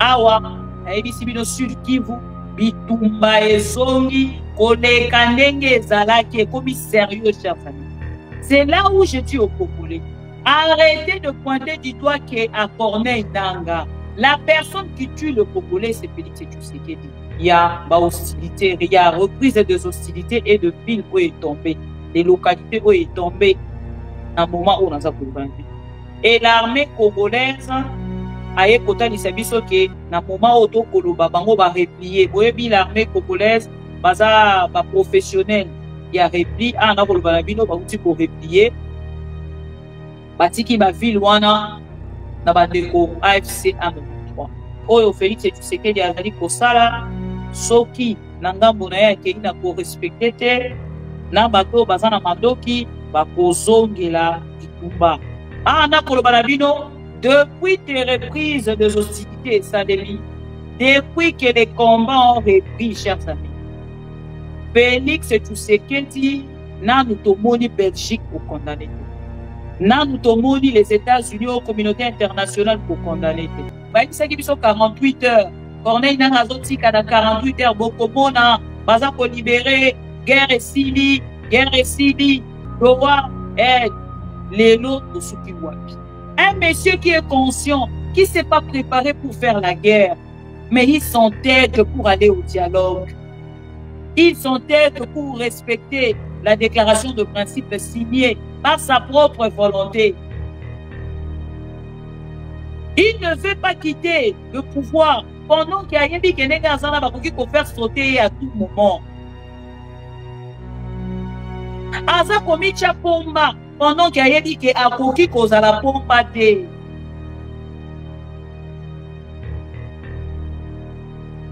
awa ayebisi bino sur Kivu bitumba ezongi koleka ndenge ezalaki ekomi sérieux, chers amis. C'est là où je dis aux Congolais, arrêtez de pointer du doigt qu'à Corneille Nangaa, la personne qui tue le Congolais, c'est Félix Tshisekedi. Il y a hostilité, il y a reprise des hostilités et de villes où est tombé, des localités où est tombé à un moment où on a besoin. Et l'armée congolaise a écouté les services que na moment où Tokoloba bango va replier. Vous voyez l'armée congolaise, baza ba professionnel, il y a repli, ah na Koloba bino ba outil pour replier. Batiki ba ville wana na bandeko AFC M23. Oyo Félix Tshisekedi azali kosala soki na ngambo na ye ke ina ko respecter te na bato bazana madoki ba kozongela bitumba. Ah na Koloba na bino depuis tes reprises des hostilités, Sademi, depuis que les combats ont repris, chers amis, Félix Tshisekedi n'a nous tomoni Belgique pour condamner. N'a nous tomoni les États-Unis aux communautés internationales pour condamner. Bah, il s'agit de 48 heures. Corneille Nangaa zotika na 48 heures. Bokomona, baza pour libérer, guerre et sili, droit, aide, les lots de Sukiwaki. Un monsieur qui est conscient, qui ne s'est pas préparé pour faire la guerre, mais il s'entête pour aller au dialogue. Il s'entête pour respecter la déclaration de principe signée par sa propre volonté. Il ne veut pas quitter le pouvoir pendant qu'il y a un qui est faire sauter à tout moment. Aza komicha pomba pendant qu'il y a dit que akoki kozala pomba te.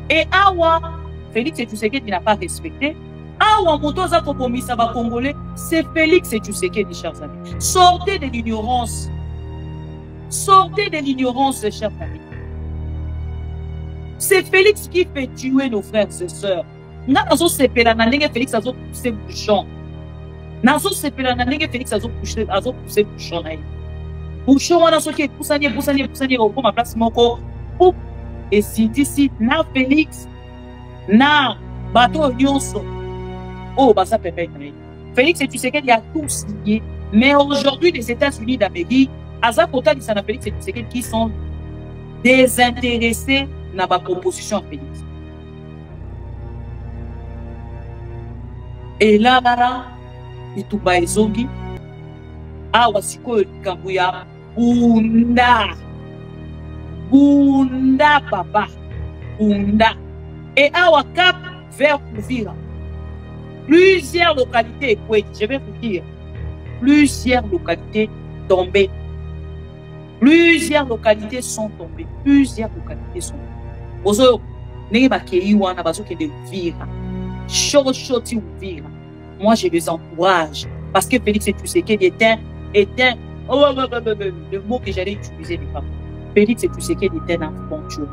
Et awa Félix Tshisekedi n'a pas respecté. Awa moto za komisa ba Congolais, c'est Félix Tshisekedi, chers amis. Sortez de l'ignorance. Sortez de l'ignorance, chers amis. C'est Félix qui fait tuer nos frères et sœurs. Nazo sepela na ndenge Félix azo pousser bouchon. Nazo sepela na ndenge Félix azo pousser bouchon na ye. Bouchon wana soki poussani au ma place moko. Et si d'ici na Félix na bateau nyonso. Oh bah ça peut être. Félix Tshisekedi a tout signé, mais aujourd'hui les États-Unis d'Amérique, Aza Kota dit ça na Félix Tshisekedi qui sont désintéressés dans ma proposition à Félix. Et là, et tout bas ezongi, awa sikoyo likambuya, bunda papa, bunda. Et awa cap vers Uvira. Plusieurs localités, je vais vous dire, plusieurs localités tombées. Plusieurs localités sont tombées. Plusieurs localités sont tombées. Ozo, n'est-ce qui wana bazo qui de Uvira. Choti Uvira. Moi, je les encourage. Parce que Félix Tshisekedi est un, le mot que j'allais utiliser n'est pas. Félix Tshisekedi est un affronteur.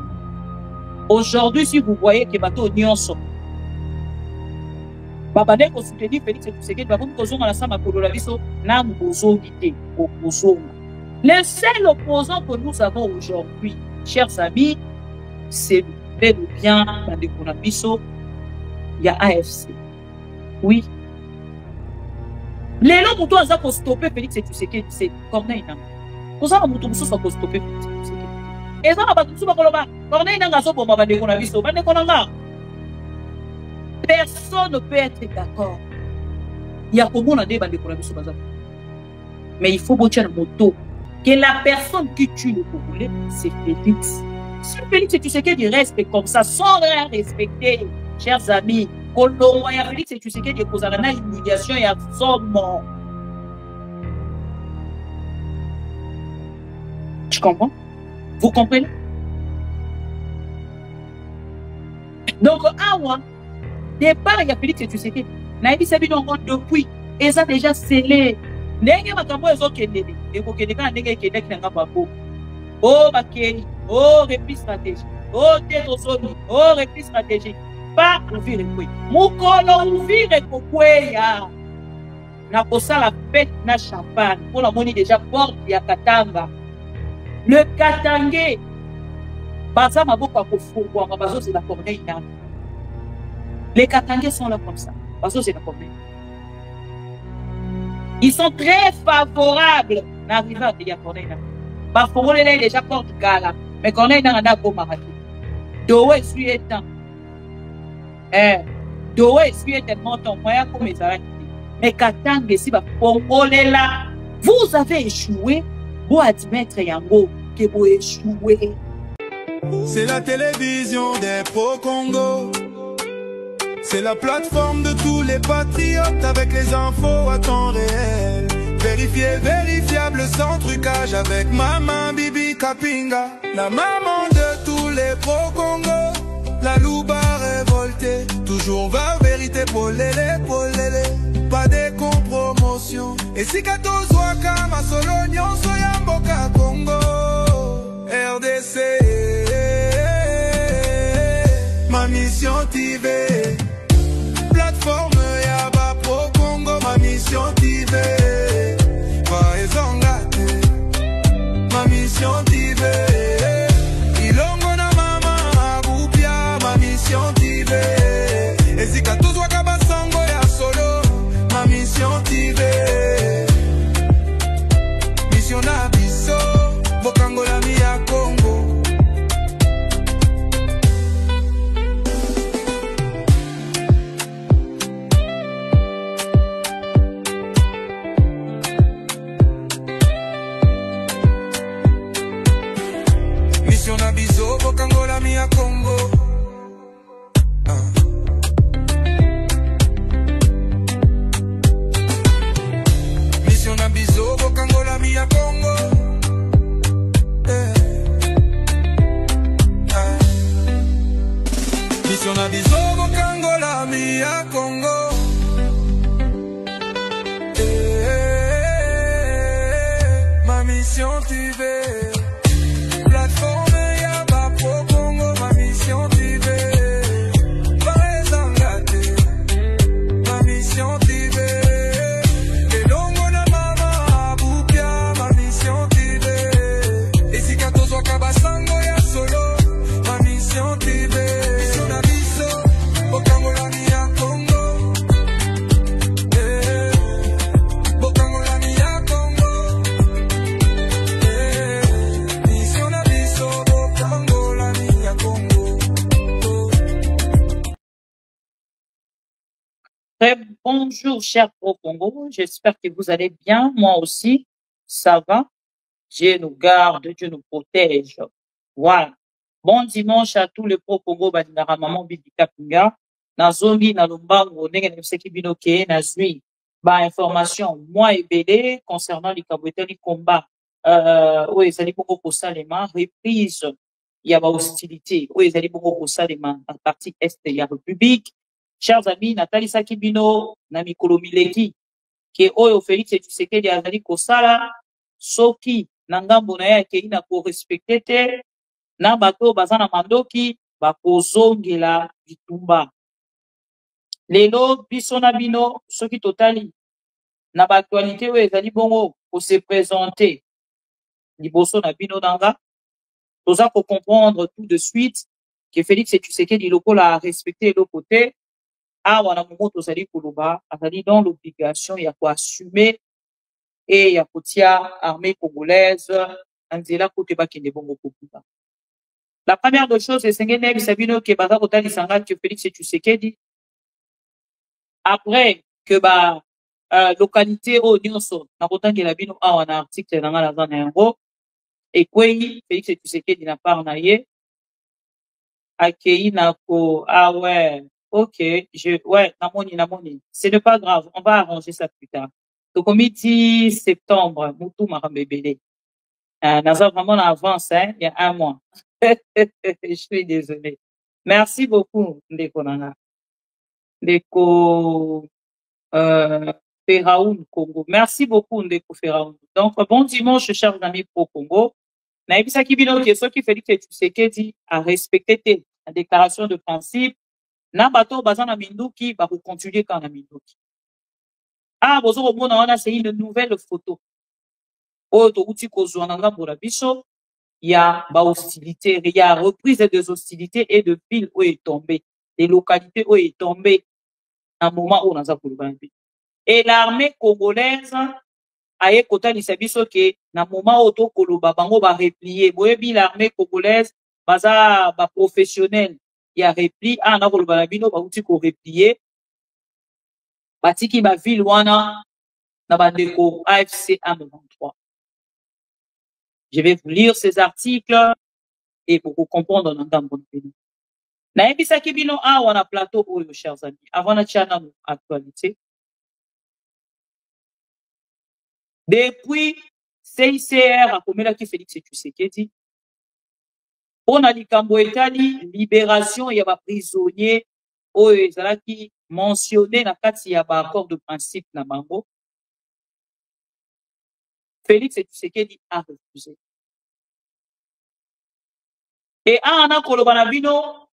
Aujourd'hui, si vous voyez que bateau nyonso, babane ko soutenir Félix Tshisekedi, babone ko zonga na sama kolola biso na mbozongi te, opozonga. Le seul opposant que nous avons aujourd'hui, chers amis, c'est le bien de Konabiso, il y a AFC. Oui. Les gens qui ont stoppé Félix Tshisekedi, c'est Corneille Nangaa. Vous avez stoppé Félix Tshisekedi. Et ça, Corneille Nangaa, personne ne peut être d'accord. Il y a comment on a des bandits pour la mission. Mais il faut botter le moto. Que la personne qui tue le Congolais, c'est Félix. Si Félix Tshisekedi reste comme ça, sans rien respecter, chers amis, Colombo et Félix Tshisekedi posent une humiliation et à son mort. Je comprends? Vous comprenez? Donc, awa, départ, il y a Félix Tshisekedi. Naïbi Sabi Nongo depuis, et ça déjà scellé. Nenge makambo ezokende ekokende kana ndenge ekende kinanga babo oh bakeli oh repli stratégique oh tezozoni oh repli stratégique pas ouvrir kwe mukolo ouvrir kokweya na kosala fête na champagne pour la moni déjà porte ya Katanga le Katangé Baza maboko akofungwa bazo c'est la Corneille Nangaa. Les Katangais sont là comme ça. Bazo c'est la Corneille. Ils sont très favorables à l'arrivée à Corneille Nangaa. Bafongole est déjà porte gala, mais Corneille Nangaa n'a pas marqué. Dowe suis étant. Dowe suis tellement ton moyen comme les arrêtés. Mais Katangais si bafongole là, vous avez échoué. Vous admettre Yango que vous échouez. C'est la télévision des pro-Congo. C'est la plateforme de tous les patriotes avec les infos à temps réel. Vérifié, vérifiable, sans trucage avec Maman Bibi Kapinga. La maman de tous les pro-Congo. La louba révoltée. Toujours va vérité pour l'élé. Pas de compromotion. Et si kato zwaka ma solonyon soyamboka Congo. RDC. Ma mission TV. Plateforme Yaba Pro Congo. Ma mission TV. Ma mission TV. Ilongo na mama Abupia. Ma mission TV. Et si kato zwaka basango ya solo. Ma mission TV. Mission na biso. Bokango la mi ya Congo. Mission na biso. Bokango la mi ya Congo. Mission na biso. Bokango la mi ya Congo. Mission na biso bokango la mi ya Congo. Ma mission TV. Plateforme Yaba Pro Congo. Ma mission TV. Baezangate. Ma mission TV. Elongo na mama Abupia. Ma mission TV. Esika tozwaka basango ya solo. Ma mission TV. Très bonjour, chers pro-Congo. J'espère que vous allez bien. Moi aussi, ça va. Dieu nous garde, Dieu nous protège. Voilà. Bon dimanche à tous les pro-Congo. Bandara maman Bibi Kapinga. Nazongi na lombango ndenge na seki binoke na zui. Ba information moi et belé concernant les kabweteli combat. Oui, ezali bongo kosalema reprise ya ba hostilité. Oui, ezali bongo kosalema en partie est ya République. Chers amis, Nathalie Sakibino, na mikolo mileki, ke oyo Félix Tshisekedi azali kosala, soki na ngambo na ye akei na korespecte te, na bato baza na mandoki, bakozongela bitumba. Lelo, biso na bino, soki totali, na baktualité oyo ezali bongo ko se présenter, liboso na bino nanga, toza ko comprendre tout de suite que Félix Tshisekedi lokola a respecté le côté. Wana momo tozali koloba azali dans l'obligation ya assumer et ya kotia armée congolaise anzela kote bakende bongo kokuta. La première des choses c'est ngene bisabino ke baza kotalisa nga que Félix Tshisekedi après que ba localité o nyonso na kotangela bino awa na article na nga na yango ekwei Félix Tshisekedi na part na ye akei na ko ouais. Ok, ouais, namoni. Ce n'est pas grave, on va arranger ça plus tard. Donc, au midi septembre, Moutou Marambébélé. Naza vraiment en avance, hein, il y a un mois. Je suis désolé. Merci beaucoup, Ndeko Nana. Ndeko, Feraoun Congo. Merci beaucoup, Ndeko Feraoun. Donc, bon dimanche, chers amis pro Congo. Naïbisa Kibino, qui est ce qui fait que Tshisekedi a respecté la déclaration de principe. Na bato bazana minduki ba continuer quand na minduki. Bozo komona wana c'est une nouvelle photo. Oyo to uti kozwa na ngambo la biso il y a hostilité, il y a reprise des hostilités et de villes où est tombé, des localités où est tombé à un moment où on a fait. Et l'armée congolaise a ekotalisa biso ke na moment où tokoloba bango ba replier boyebi l'armée congolaise baza ba professionnel ya repli ana koloba na bino bauti ko replier batiki ba ville wana na bandeko AFC M23. Je vais vous lire ces articles et pour vous comprendre dans ngambo na bino. Nayebisaki bino awa na plateau oyo, chers amis, avant na tia na actualité. Depuis CICR akomelaki Félix Tshisekedi mpona likambo etali libération ya baprisonnier oyo ezalaki mentionné na kati ya baaccord de principe na bango, Félix Tshisekedi a refusé. Et ana koloba na bino,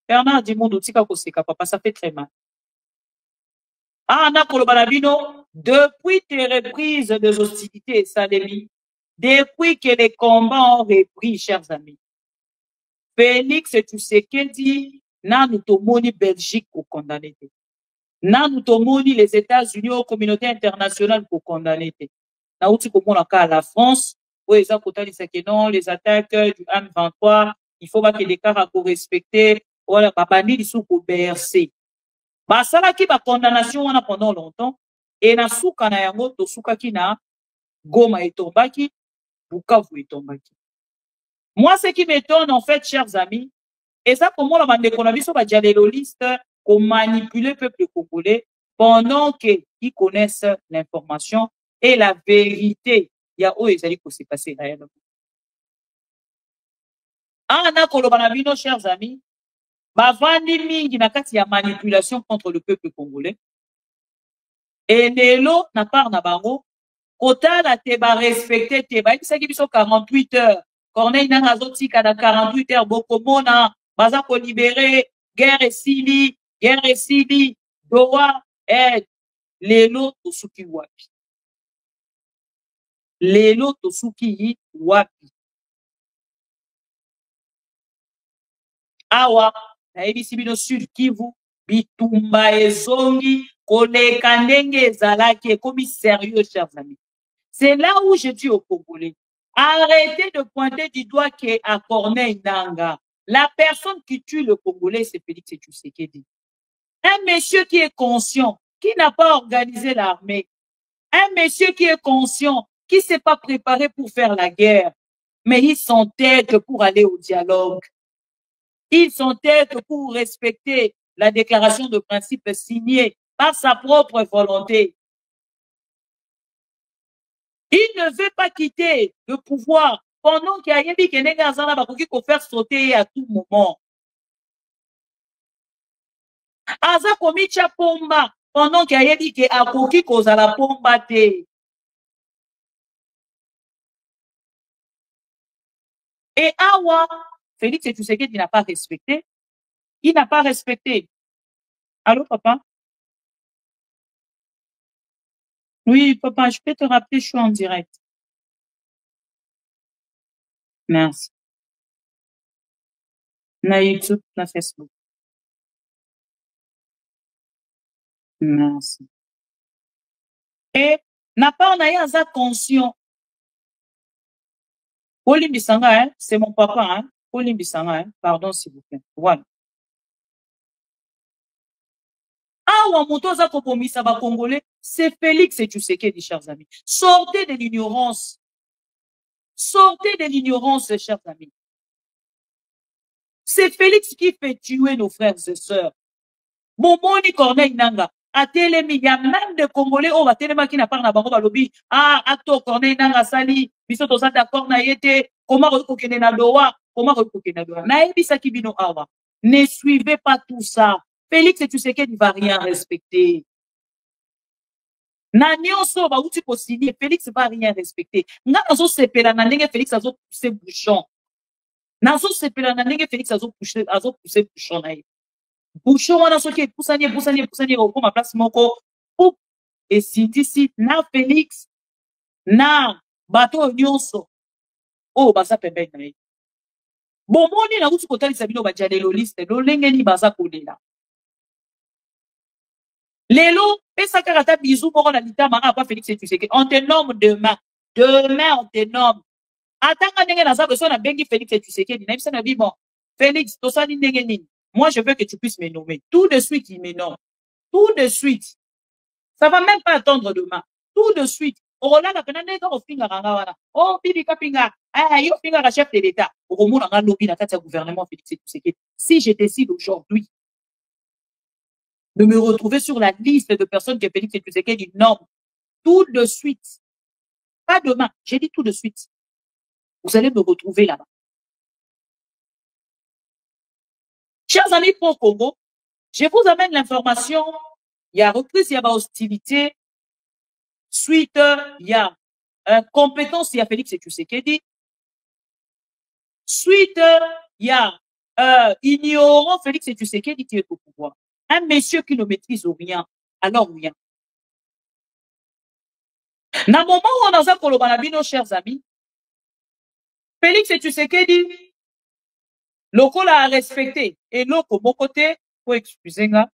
Bernard Dimundo tika koseka papa, ça fait très mal. Ana koloba na bino, depuis tes reprises des hostilités Salemi, depuis que les combats ont repris, chers amis, Félix Tshisekedi nanu tomoni Belgique ko condamné te. Nanu tomoni les États-Unis aux communautés internationales ko condamné te. Na uti komona ka la France où ils ont kotalisa que non les attaques du M23 il faut pas que les cas ko respecter wala babandi lisu ko bercer. Ba sala ki ba condamnation wana pendant longtemps et na suka na yango to suka ki na Goma etombaki, Bukavu etombaki. Moi ce qui m'étonne en fait, chers amis, et ça comment la bande qu'on a vu sur la dialéloliste qu'on manipule le peuple congolais pendant qu'ils connaissent l'information et la vérité. Il y a où ils allaient s'est passé réellement. Ana kolobanabino, chers amis, bavandi mingi na kati ya manipulation contre le peuple congolais. Et lelo na part na bango, kota la teba respecté teba, il s'agit de 48 heures. Corneille n'a azotika na 48 heures, bokomona, baza ko libérer, guerre et sili, doa, lelo tosuki wapi. Lelo tosuki wapi. Awa, na ebisi bino Sud Kivu, bitumba ezongi, koleka ndenge ezalaki, ekomi sérieux, chers amis. C'est là où je dis aux Congolais, arrêtez de pointer du doigt qu'à Corneille Nangaa, la personne qui tue le Congolais, c'est Félix Tshisekedi. Un monsieur qui est conscient, qui n'a pas organisé l'armée, un monsieur qui est conscient, qui ne s'est pas préparé pour faire la guerre, mais il s'entête pour aller au dialogue. Il s'entête pour respecter la déclaration de principe signée par sa propre volonté. Il ne veut pas quitter le pouvoir pendant qu'il y a un qui est faire sauter à tout moment. Aza komicha pomba pendant qu'il y a un qui est akoki koza la pomba te. Et awa, Félix Tshisekedi n'a pas respecté. Il n'a pas respecté. Allô, papa? Oui, papa, je peux te rappeler, je suis en direct. Merci. Na YouTube, na Facebook. Merci. Et n'a pas en ayant ça conscient. Olimbisanga, hein, c'est mon papa, hein. Olimbisanga, hein. Pardon, s'il vous plaît. Voilà. Awa motoza kopomisa ba Congolais, c'est Félix Tshisekedi, chers amis. Sortez de l'ignorance. Sortez de l'ignorance, chers amis. C'est Félix qui fait tuer nos frères et sœurs. Momoni Corneille Nangaa. Atelemi, il y a même des Congolais, on va tellement qui n'a pas na bango balobi. Ah, acto Corneille Nangaa sali, biso toza d'accord na yete, comment rekokene na doa, comment rekokene na doa. Na ebisa kibino awa. Ne suivez pas tout ça. Félix Tshisekedi ne va rien respecter. Na nyonso ba uti ko signer, Félix ne va rien respecter. Nga azo sepela na ndenge Félix azo pousser bouchon. Nazo sepela na ndenge Félix azo pousser bouchon na ye. Bouchon wana soki poussanie au ma place moko pou et si na Félix na bato nyonso oh baza pembeni na ye bomoni na kutu kotalisa bino badialelo liste lolenge nini baza kolela lelo pesa kaka ata bizu moko na litama apa Félix Tshisekedi on te nomme demain on te nomme atanga ndenge naza besoin na bengi Félix Tshisekedi na yebisa na bi bon Félix tosali ndenge nini moi je veux que tu puisses me nommer tout de suite il me nomme tout de suite ça va même pas attendre demain tout de suite okolala pena ndenge ofingaka nga wana oh bibi kapinga yo ofingaka chef de l'état okomona nga lobi na kati ya gouvernement Félix Tshisekedi si je décide aujourd'hui de me retrouver sur la liste de personnes que Félix Tshisekedi nomme tout de suite. Pas demain, j'ai dit tout de suite. Vous allez me retrouver là-bas. Chers amis pour Congo, je vous amène l'information. Il y a reprise, il y a hostilité. Suite, il y a compétence, il y a Félix Tshisekedi. Suite, il y a ignorant Félix Tshisekedi qui est au pouvoir. Un monsieur qui ne maîtrise rien, alors rien. Na moment où on a ça pour le balabino, chers amis, Félix Tshisekedi, local a respecté et l'autre mon côté, faut excuser nga.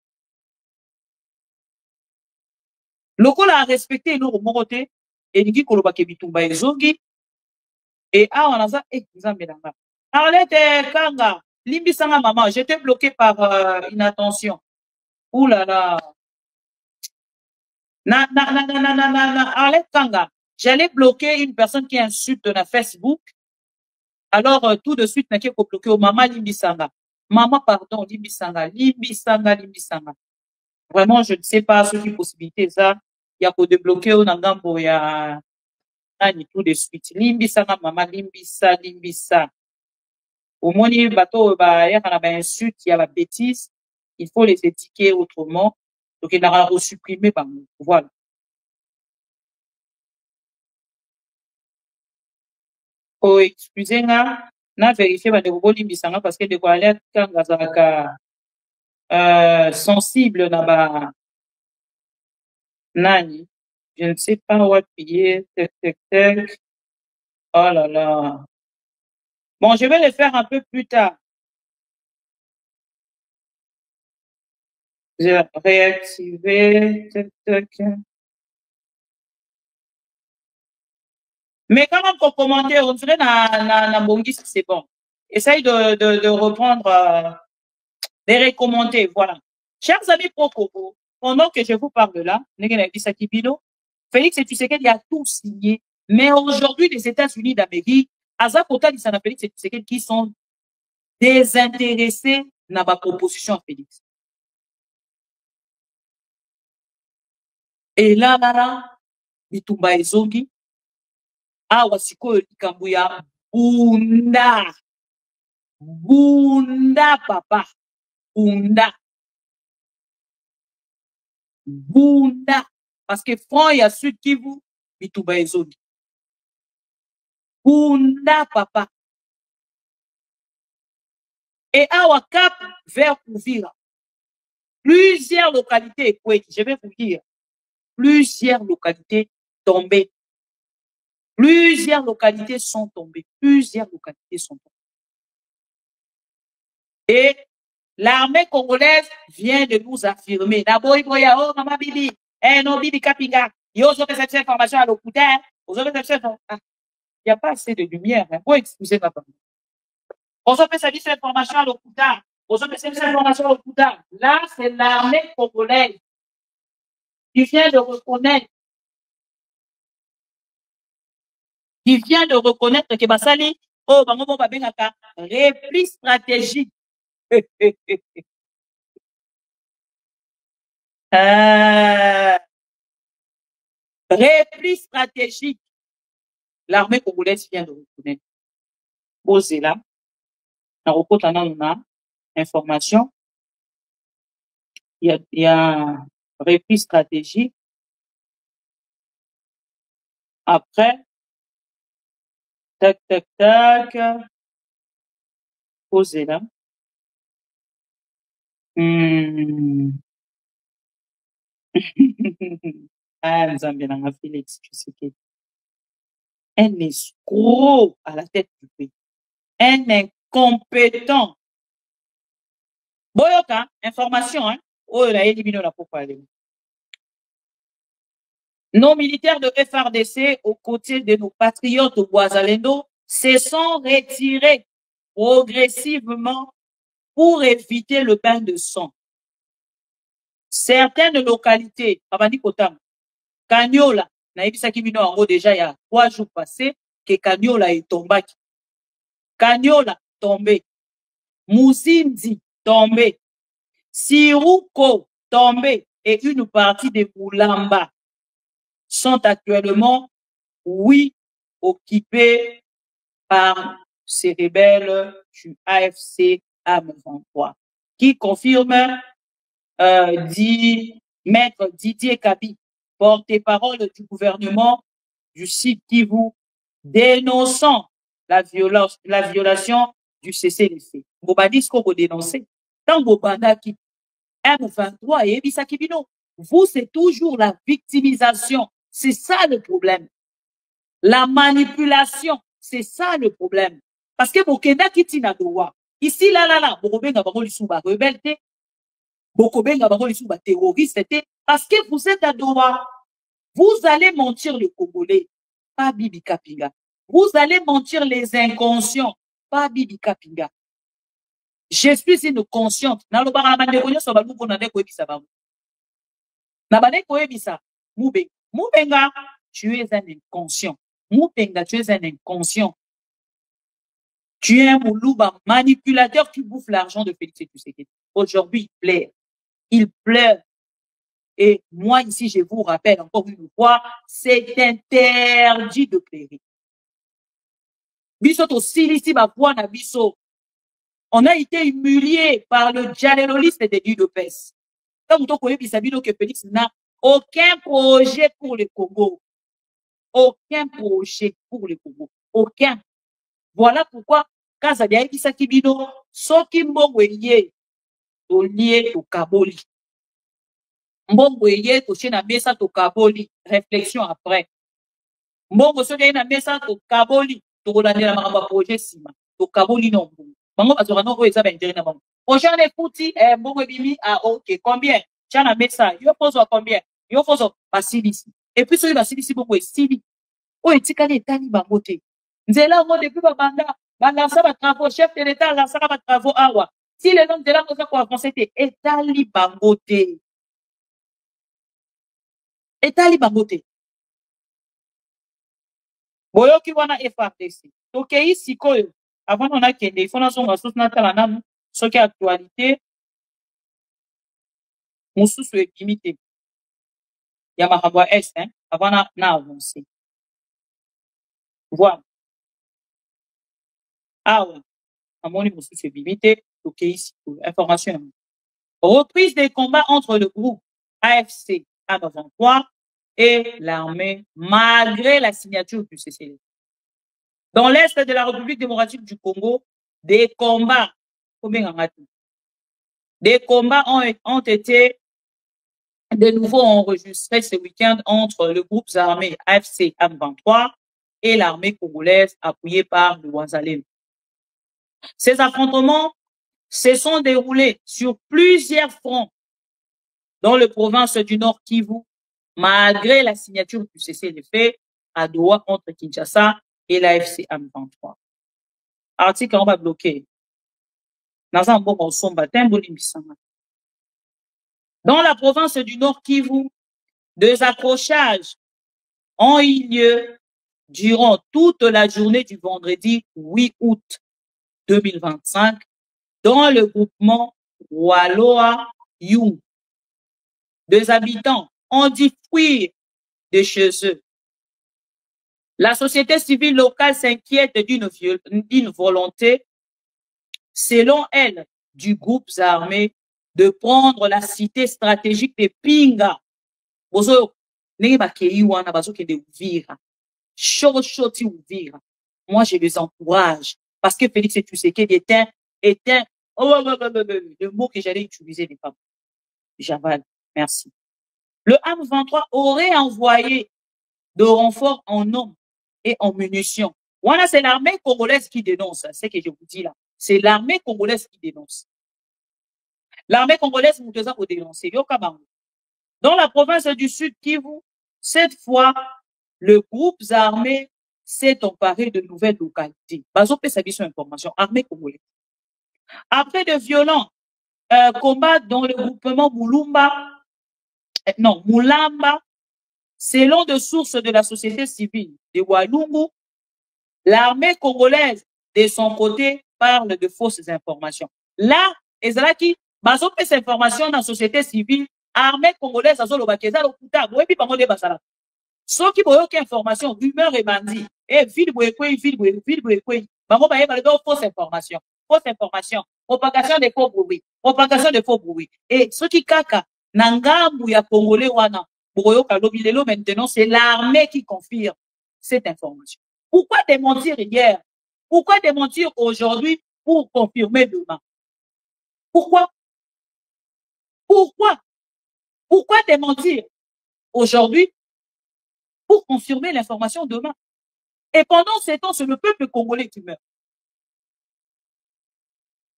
Local a respecté et l'autre mon côté, et dit que le baké bitumba ezongi, et on a ça, nzambelanga. Arlette Kanga, limbi sanga maman, j'étais bloqué par inattention. Ouh là là. Arlette Kanga, j'allais bloquer une personne qui insulte dans Facebook. Alors, tout de suite, n'a qu'à bloquer au maman Limbisanga. Maman, pardon, Limbisanga. Vraiment, je ne sais pas ce qui est possibilité, ça. Il y a pour débloquer au Nangambo, il y a tout de suite. Limbisanga, maman, Limbisa. Au moins, il y a une insulte, il y a la bêtise. Il faut les étiqueter autrement. Donc, il a supprimé, voilà. Oh, excusez-moi, na vérifié ba ndeko bolimbisanga parce que ndeko alerte kanga azalaka sensible na ba nani. Je ne sais pas où appuyer. Tac. Oh là là. Bon, je vais le faire un peu plus tard. Je vais réactiver. Tac. Mais quand même, pour commenter, on dirait na bongis, c'est bon. Essaye de reprendre, de recommander, voilà. Chers amis pro-Congo, pendant que je vous parle là, Félix Tshisekedi a tout signé, mais aujourd'hui, les États-Unis d'Amérique, Azakota dit ça na Félix Tshisekedi qui sont désintéressés dans ma proposition à Félix. Et là, Bitumba Ezongi, awa sikoyo likambo ya bunda papa bunda parce que front ya Sud Kivu Bitumba Ezongi bunda papa et awa Cap vers Uvira plusieurs localités, je vais vous dire plusieurs localités tombées. Plusieurs localités sont tombées. Et l'armée congolaise vient de nous affirmer. D'abord, il y a oh, maman Bibi, non, Bibi Kapinga, ils ont fait cette information à l'hôpital. Il n'y a pas assez de lumière. Vous excusez ma parole. Ils ont fait cette information à l'hôpital. Ils ont fait cette information à l'hôpital. Là, c'est l'armée congolaise qui vient de reconnaître que Basali, oh, bango ba bengaka repli stratégique. Repli stratégique. L'armée congolaise vient de reconnaître. Posez là. On reporte en information. Il y a repli stratégique. Après, tac. Posez là. Ah, Nzambe nanga Félix Tshisekedi. Un escroc à la tête du pays. Un incompétent. Boyoka, information, hein. Oh, il a éliminé la propagande. Nos militaires de FRDC, aux côtés de nos patriotes Ouazalendo, se sont retirés progressivement pour éviter le bain de sang. Certaines localités, Abani Kotam, Kanyola, naïbisaki bino ango déjà il y a 3 jours passés, que Kanyola est tombé. Kanyola tombé. Mousindi tombé. Siruko tombé. Et une partie de Boulamba sont actuellement, oui, occupés par ces rebelles du AFC M23, qui confirme, dit Maître Didier Kabi, porte-parole du gouvernement du Sud Kivu, dénonçant la violation du cessez-le-feu. Bobadis qu'on vous dénoncer. Tant Bobandaki, M23 et Ebisaki Bino, vous, c'est toujours la victimisation. C'est ça le problème. La manipulation, c'est ça le problème. Parce que Bokenda Kitina Dowa, ici, là, Bokobenga Bango Lissuba rebelle, Bokobenga Bango Lissuba terroriste, parce que vous êtes à Doha. Vous allez mentir les Congolais, pas Bibi Kapinga. Vous allez mentir les inconscients, pas Bibi Kapinga. Je suis une consciente. Mubenga, tu es un inconscient. Mubenga, tu es un inconscient. Tu es un Moulouba manipulateur qui bouffe l'argent de Félix Tshisekedi. Aujourd'hui, il pleure. Et moi, ici, je vous rappelle encore une fois, c'est interdit de pleurer. Biso to silisi ba na biso. On a été humilié par le dialéroliste de l'UDPS. Comme vous connaissez Bisabino que Félix n'a aucun projet pour le Congo. Aucun projet pour le Congo. Aucun. Voilà pourquoi, quand ça dit Bisakibino, soki mbongweye, to lié to Kaboli. Mbongweye, to chena mesa to Kaboli. Réflexion après. Mbongo soki na mesa to Kaboli, to kolandela makamba projet sima. To Kaboli non. Bango bazora non ko eza ba intérêt na bango. Prochain écouti mbongo bimi OK, combien? Chana mesa, yo pose combien? Yo pose basilisi. Et puis soki basilisi bongo esili. O etikali etani bango te. Nzela ngo depuis banda sa ba travaux chef de l'état la sa ba travaux awa. Si le nom de la cosa ko avancer te etali bango te. Etali bango te. Boyoki wana FRDC. Tokei sikoyo. Avant on a kende, il faut na songa source na tala nanu, soki actualité, mususu ekimite. Ya makambo est, hein, avant na avancer. Voilà. Awa, amoni mususu ekimite, tokei sikoyo. Information. Reprise des combats entre le groupe AFC M23 et l'armée, malgré la signature du cessez-le-feu. Dans l'est de la République démocratique du Congo, des combats ont été de nouveau enregistrés ce week-end entre le groupe armé AFC M23 et l'armée congolaise appuyée par le Ouazalendo. Ces affrontements se sont déroulés sur plusieurs fronts dans le province du Nord Kivu, malgré la signature du cessez-le-feu à Doha entre Kinshasa et l'AFC M23. Article on va bloquer. Dans la province du Nord Kivu, des accrochages ont eu lieu durant toute la journée du vendredi 8 août 2025 dans le groupement Waloa Yung. Des habitants ont dû fuir de chez eux. La société civile locale s'inquiète d'une volonté, selon elle, du groupe armé de prendre la cité stratégique de Pinga. Moi, je les encourage parce que Félix Tshisekedi est un le mot que j'allais utiliser n'est pas j'avale. Merci. Le M23 aurait envoyé de renforts en nombre et en munitions. Voilà, c'est l'armée congolaise qui dénonce, c'est ce que je vous dis là. C'est l'armée congolaise qui dénonce. L'armée congolaise nous a dénoncé. Dans la province du Sud Kivu, cette fois, le groupe armé s'est emparé de nouvelles localités. Bazopé Sabi son information, armée congolaise. Après de violents combats dans le groupement Moulamba, selon des sources de la société civile de Walungu, l'armée congolaise, de son côté, parle de fausses informations. Là, ezalaki bazopé cette information dans la société civile, armée congolaise azolobakeza lokuta, boyebi bango de basala. Soki boyoki information, rumeur et bandit, et ville boyekwei, bango bayeba le fausse information. Fausse information, propagation de faux bruits, propagation de faux bruits. Et ce qui kaka, nangambu ya congolais wana, boyoka lobilelo maintenant, c'est l'armée qui confirme cette information. Pourquoi démentir hier? Pourquoi démentir aujourd'hui pour confirmer demain? Pourquoi? Pourquoi? Pourquoi démentir aujourd'hui pour confirmer l'information demain? Et pendant ce temps, c'est le peuple congolais qui meurt.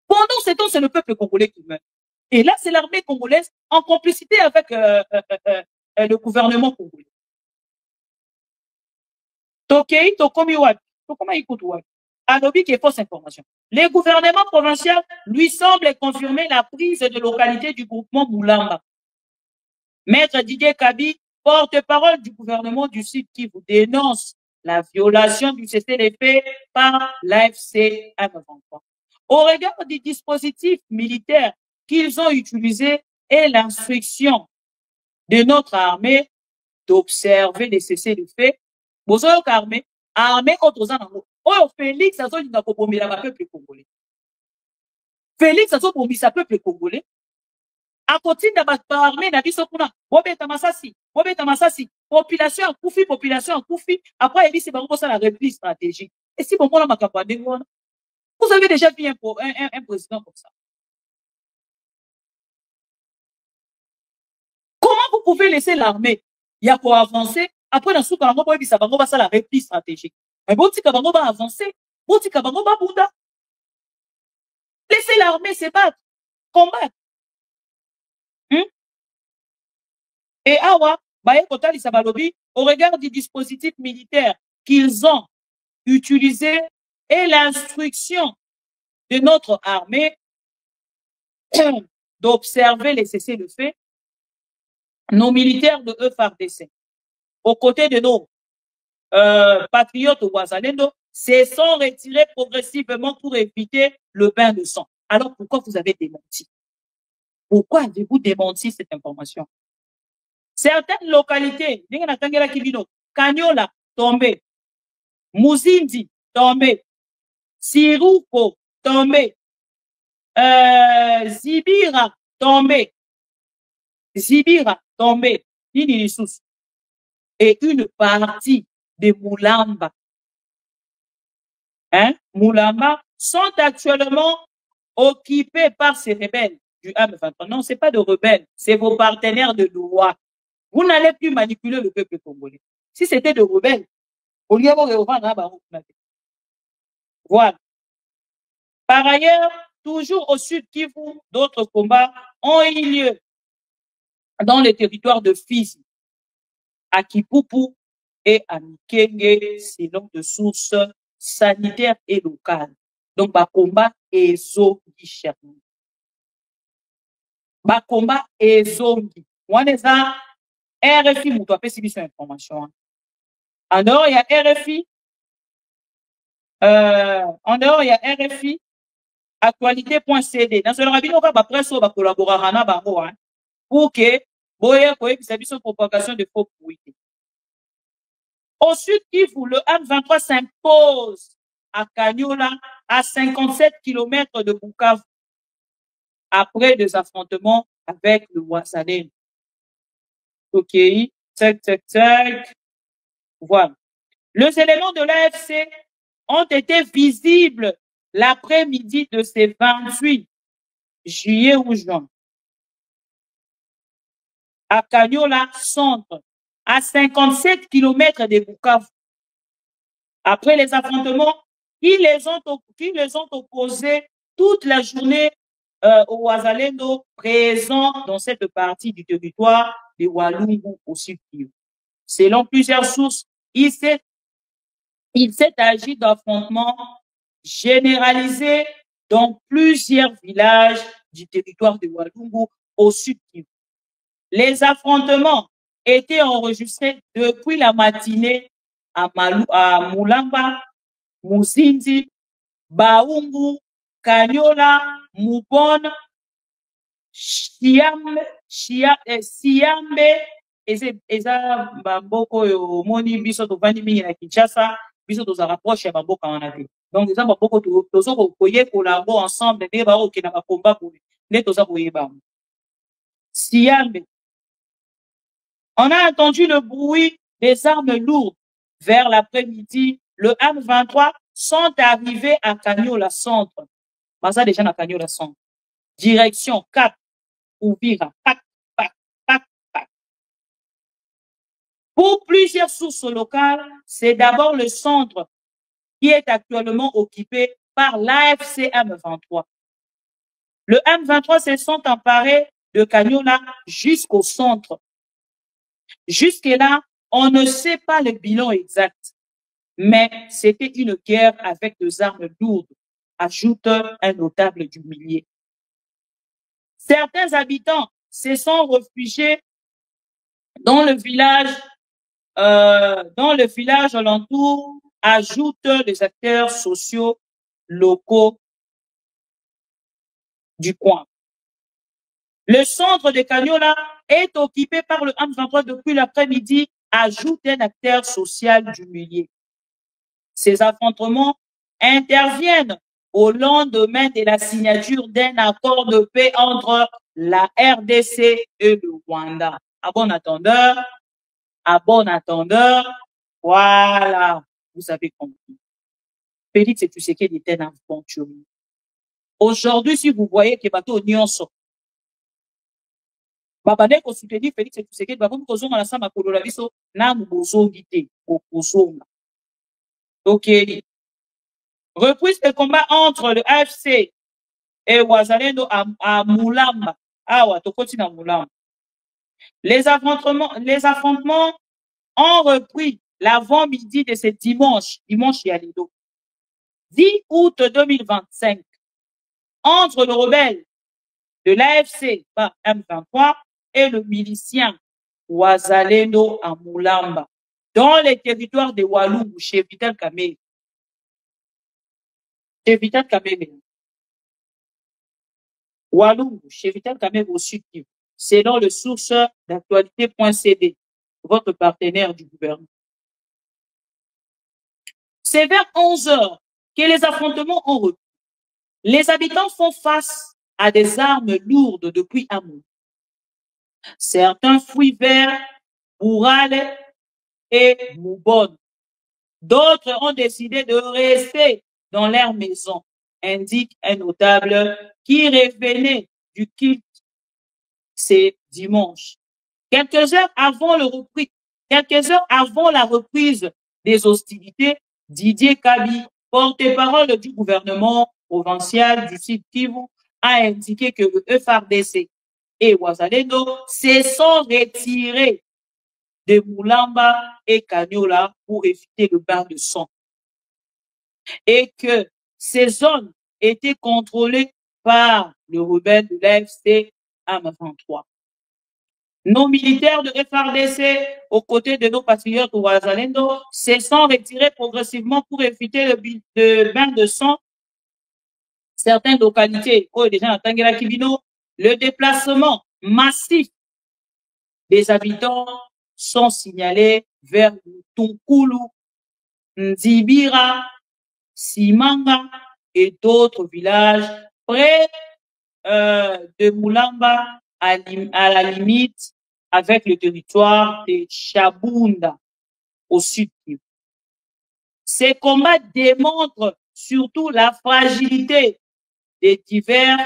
Pendant ce temps, c'est le peuple congolais qui meurt. Et là, c'est l'armée congolaise en complicité avec le gouvernement congolais. Tokei, Tokomi Wad, Tokoma Ikutuwad, Anobi qui est fausse information. Le gouvernement provincial lui semble confirmer la prise de localité du groupement Moulamba. Maître Didier Kabi, porte-parole du gouvernement du Sud Kivu, dénonce la violation du cessez-le-feu par l'AFC M23. Au regard des dispositifs militaires qu'ils ont utilisés et l'instruction de notre armée d'observer les cessez-le-feu, bozoyo armée contre zanango. Oh, Félix a dit que peuple congolais. Félix a dit que peuple congolais. À côté de la armée, n'a dit ça pour population en Koufi, après, il dit c'est la repli stratégique. Et si bon, on a vous avez déjà vu un président comme ça. Comment vous pouvez laisser l'armée, il y a pour avancer, après, dans ce cas, on va la repli stratégique. Mais bon, si on va avancer, bon, si on va bouda. Laissez l'armée se battre, combattre. Et awa, au regard du dispositif militaire qu'ils ont utilisé et l'instruction de notre armée d'observer les cessez-le-feu, nos militaires de FARDC, aux côtés de nos patriotes Ouazalendo, se sont retirés progressivement pour éviter le bain de sang. Alors pourquoi vous avez démenti? Pourquoi avez-vous démenti cette information? Certaines localités, Kanyola, tombé, Muzindi, tombé, Siruko, tombé, Zibira, tombé, et une partie de Moulamba, Moulamba, sont actuellement occupés par ces rebelles du M23. Non, ce n'est pas de rebelles, c'est vos partenaires de loi. Vous n'allez plus manipuler le peuple congolais. Si c'était de rebelles, voilà. Par ailleurs, toujours au sud Kivu, d'autres combats ont eu lieu dans le territoire de Fizi, à Kipupu et à Mikenge, selon de sources sanitaires et locales. Donc, combat ezongi cherni. Combat ezongi. Waneza RFI, vous doit faire cette information. En dehors, il y a RFI. En dehors, il y a RFI. Actualité.cd. Dans ce rabine, on va presse va collaborer pour que vous propagation de faux bruits. Au sud Kivu, le M23 s'impose à Kanyola, à 57 km de Bukavu, après des affrontements avec le Ouazalendo. Ok, tac. Voilà. Les éléments de l'AFC ont été visibles l'après-midi de ce 28 juillet ou juin à Kanyola centre, à 57 km de Bukavu. Après les affrontements, qui les ont opposés toute la journée aux Wazalendo présents dans cette partie du territoire de Walungu au Sud Kivu. Selon plusieurs sources, il s'est agi d'affrontements généralisés dans plusieurs villages du territoire de Walungu au Sud Kivu. Les affrontements étaient enregistrés depuis la matinée à Mulamba, Muzinzi, Baungu, Kanyola, Mubon, Siambe, eza bamboka oyo omoni biso tovandi mingi na Kinshasa, biso toza rapproche ya bamboka wana te. Donc eza bamboka toza koyekola yango ensemble nde bakokenda bakomba boye nde toza koyeba. Siambe. On a entendu le bruit des armes lourdes. Vers l'après-midi, le M23 sont arrivés à Kanyola Centre. Baza déjà na Kanyola Centre. Direction Cap, Ouvira, Pac. Pour plusieurs sources locales, c'est d'abord le centre qui est actuellement occupé par l'AFC M23. Le M23 se sont emparés de Kanyola jusqu'au centre. Jusque-là, on ne sait pas le bilan exact, mais c'était une guerre avec des armes lourdes, ajoute un notable du millier. Certains habitants se sont réfugiés dans le village alentour, ajoutent les acteurs sociaux locaux du coin. Le centre de Kanyola est occupé par le M23 depuis l'après-midi, ajoute un acteur social du millier. Ces affrontements interviennent au lendemain de la signature d'un accord de paix entre la RDC et le Rwanda. À bon attendeur, voilà, vous avez compris. Félix Tshisekedi est un aventurier. Aujourd'hui, si vous voyez que bateau nyonso babane ko soutenir Félix Tshisekedi bakomi kozonga na samba kolola biso na bozongi te kozonga. OK. Reprise de combat entre le AFC et Wazalendo à Mulamba. Ah ouais, tokoti na Mulamba. Les affrontements ont repris l'avant-midi de ce dimanche Yalido, 10 août 2025, entre le rebelle de l'AFC par M23 et le milicien Wazalendo à Mulamba, dans les territoires de Walungu, chez Vital Kamerhe. Walungu, chez Vital Kamerhe au Sud Kivu, selon le source d'actualité.cd, votre partenaire du gouvernement. C'est vers 11 heures que les affrontements ont repris. Les habitants font face à des armes lourdes depuis un mois. Certains fuient vers Bourale et Moubon. D'autres ont décidé de rester dans leur maison, indique un notable qui revenait du culte ce dimanche. Quelques heures avant la reprise des hostilités, Didier Kabi, porte-parole du gouvernement provincial du Sud Kivu, a indiqué que le FARDC et Wazalendo se sont retirés de Mulamba et Kanyola pour éviter le bain de sang et que ces zones étaient contrôlées par le rebelle de l'AFC M23. Nos militaires de FARDC, aux côtés de nos patriotes Wazalendo, se sont retirés progressivement pour éviter le bain de sang. Certaines localités, déjà Tangela Kibino, le déplacement massif des habitants sont signalés vers Tunkulu, Nzibira, Simanga et d'autres villages près de Mulamba à la limite avec le territoire de Chabunda au sud. Ces combats démontrent surtout la fragilité des divers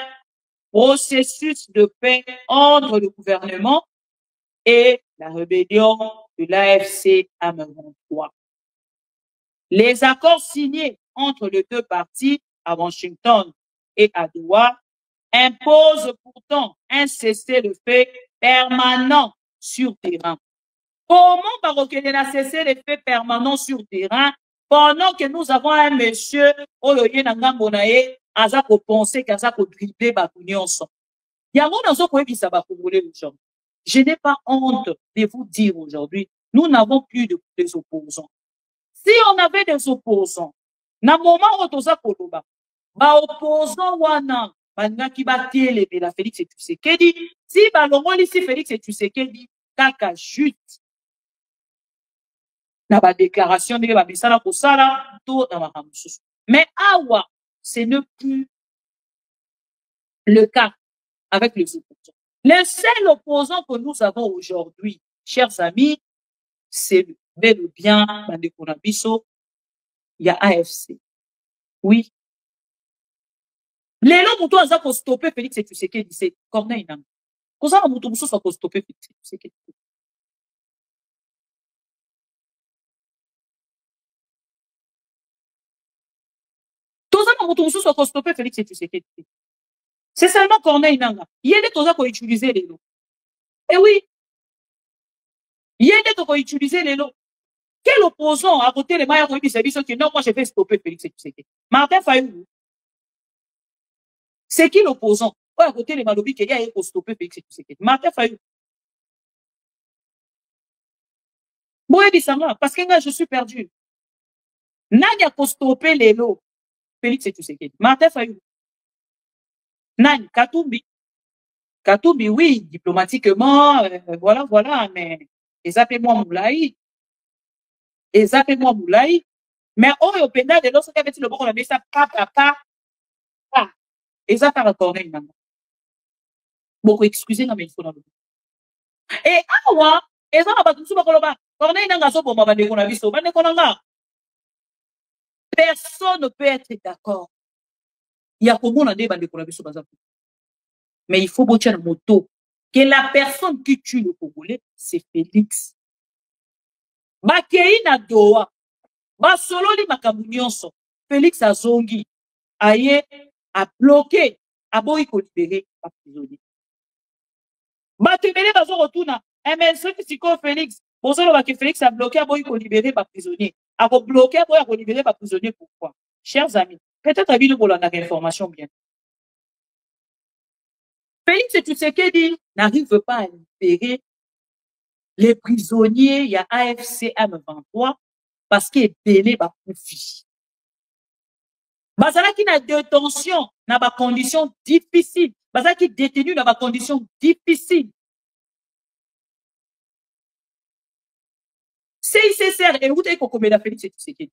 processus de paix entre le gouvernement et la rébellion de l'AFC M23. Les accords signés entre les deux parties à Washington et à Doha imposent pourtant un cessez-le-feu permanent sur terrain. Comment Baroquene a cessé les faits permanents sur terrain pendant que nous avons un monsieur Oyoye Nangambonaye aza ko penser qu'aza ko dribbler Bakounionson. Yango nazo koyebisa ba Congolais aujourd'hui. Je n'ai pas honte de vous dire aujourd'hui, nous n'avons plus des opposants. Si on avait des opposants, na moment où toza koloba, ba opposants wana bandaki bateleme la Félix Tshisekedi, si balongoli si Félix Tshisekedi kaka juste na ba déclaration ndenge ba misala kosala to na makambo mosusu. Mais awa, ce n'est plus le cas avec les opposants. Le seul opposant que nous avons aujourd'hui, chers amis, c'est bel ou bien bandeko na biso, il y a AFC. Oui. Lelo mutu aza ko stopper Félix Tshisekedi, c'est Corneille Nangaa. Kozala mutu mususu ako stopper Félix Tshisekedi. Félix Tshisekedi. C'est seulement Corneille Nangaa. Il y a des choses qu'on utilise les lots. Et oui. Il y a des choses qu'on utilise les lots. Quel opposant à côté de Maya Koyebi Service qui non, moi je vais stopper Félix Tshisekedi. Martin Fayulu. C'est qui l'opposant? À côté de Malobi qui a pour stopper Félix Tshisekedi. Martin Fayulu. Moi, parce que là, je suis perdu. Nani a stopper les lots. Félix Tshisekedi. Martin Fayulu. Nani, Katumbi. Katumbi, oui, diplomatiquement, voilà, mais appelez-moi Moulaï. Moulaï. Mais on au pénal de l'autre, quand le bon, on a mis ça, et ça, par Corneille Nangaa. Beaucoup excusez, mais il faut dans le et awa, et ça, on va tout le Corneille Nangaa, so, bon, on va dire qu'on a vu ça, personne ne peut être d'accord. Il y a comment on a dit, qu'on a vu ça, mais il faut botter la moto. Que la personne qui tue le Congolais, c'est Félix. Bakei na Doha. Ba solo li makambu nyonso. Félix Azongi. Aye, a bloqué. A boy ko libéré. Ba prisonnier. Ba temele bazo retourna. Mais ce qui siko Félix. Bozolo ba que Félix a bloqué. A boy ko libéré. Ba prisonnier. A ko bloqué. A boy ko libéré. Ba prisonnier. Pourquoi? Chers amis. Peut-être à vie de Bolanda information bien. Félix Tshisekedi n'arrive pas à libérer les prisonniers, il y a AFC M23, parce qu'il est belé par profit. Bazala qui n'a détention, n'a pas conditions difficiles. Bazala qui est détenu, n'a pas conditions difficiles. CICR, et où est-ce qu'on met la Félix Tshisekedi?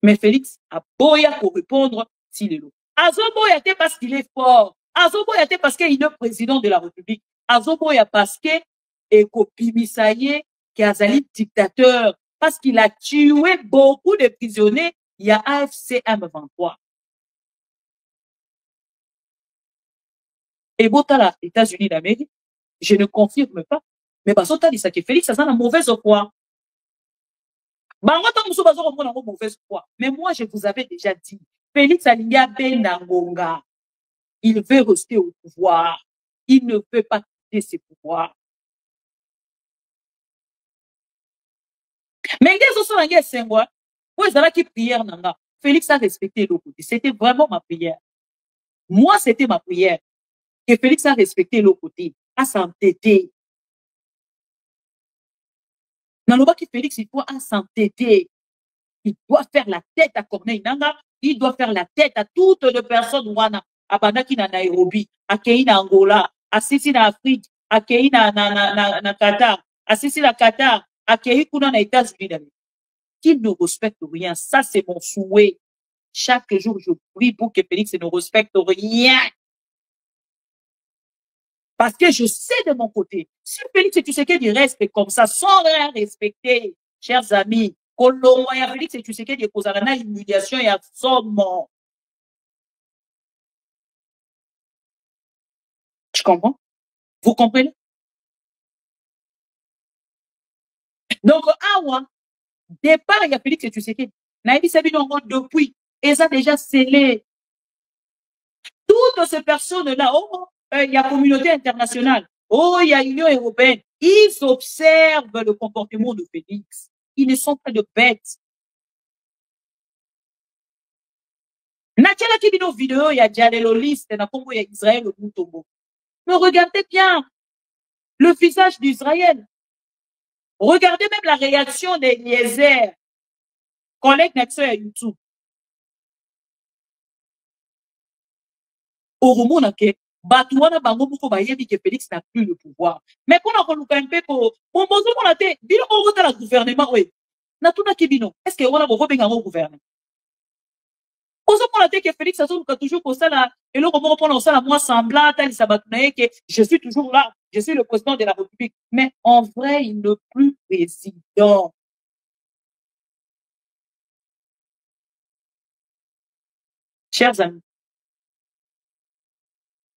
Mais Félix a boya pour répondre s'il est lourd. Azoboya parce qu'il est fort. Azoboya parce qu'il est le président de la République. Azoboya parce que Ekopimisaye qui a un dictateur parce qu'il a tué beaucoup de prisonniers. Il y a AFC M23. Et Botala, États-Unis d'Amérique, je ne confirme pas. Mais Basota dit ça que Félix a une mauvaise foi. Mais moi, je vous avais déjà dit, Félix Alinga Benangonga, il veut rester au pouvoir. Il ne peut pas quitter ses pouvoirs. Mais Félix a respecté l'autre côté. C'était vraiment ma prière. Moi, c'était ma prière. Que Félix a respecté l'autre côté, à s'entêter. Naloba qui Félix, il doit s'entêter. Il doit faire la tête à Corneille Nangaa. Il doit faire la tête à toutes les personnes wana. À Bandaki na Nairobi, à Kei na Angola, à Sisi na Afrique, à Kei na Qatar, à Sisi na Qatar, à Kei kuna na États-Unis d'Amérique. Qu'il ne respecte rien. Ça, c'est mon souhait. Chaque jour, je prie pour que Félix ne respecte rien. Parce que je sais de mon côté, si Félix Tshisekedi reste comme ça, sans rien respecter, chers amis, Kolombo ya Félix Tshisekedi kozala na humiliation ya somo. Tu comprends? Vous comprenez? Donc, awa départ il y a Félix Tshisekedi nayebi sabi nongo depuis et ça déjà scellé toutes ces personnes là il y a communauté internationale il y a Union européenne ils observent le comportement de Félix ils ne sont pas de bêtes. Natialaki bino vidéo ya dialéloliste na Congo ya Israël au Mutombo. Mais regardez bien le visage d'Israël. Regardez même la réaction d'Eliezer, collègue nature à YouTube. Au moment où Batouana Bango Mouko Bayebi que Félix n'a plus le pouvoir. Mais quand on a un peu pour bonjour on a été bilo on vote la gouvernement oui. Na tuna kibino. Est-ce que on a beaucoup bien au gouvernement? Ozo on a été que Félix a toujours pour ça là et le moment on ça la moi semblant tel sabatounaye que je suis toujours là, je suis le président de la République. Mais en vrai, il n'est plus président. Chers amis,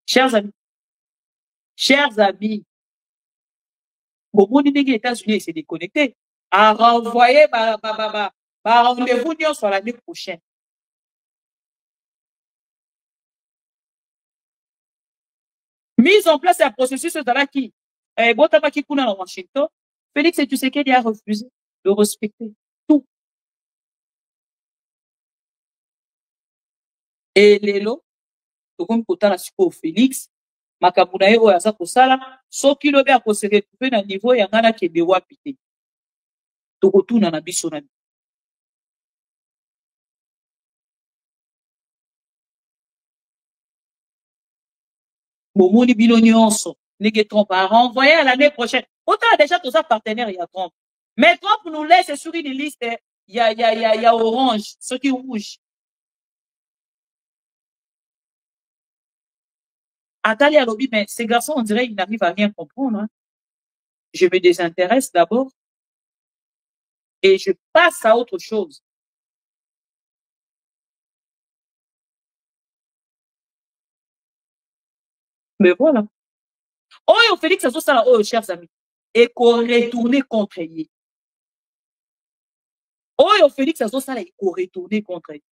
chers amis, chers amis, au monde des États-Unis s'est déconnecté, à renvoyer rendez-vous sur l'année prochaine. Mise en place un processus de qui Botamaki Kuna à Washington, Félix Tshisekedi a refusé de respecter tout. Et Lelo, comme Kotala Siko Félix, Makabunae ou Aza Kosala, soki lobe a se retrouver na niveau ya ngana ke bewa pité. Tokotuna na biso na. Bomoni bino nyonso, nege Trump a renvoyé à l'année prochaine. Autant déjà tous ça partenaire il y a Trump. Mais Trump nous laisse sur une liste, il y a orange, ce qui est rouge. Atali a lobby, mais ces garçons, on dirait, ils n'arrivent à rien comprendre. Hein. Je me désintéresse d'abord et je passe à autre chose. Mais voilà. Oh, Félix, ça, oh, chers amis, et qu'on retourne contre lui. Oh, Félix, ça, et qu'on retourne contre lui.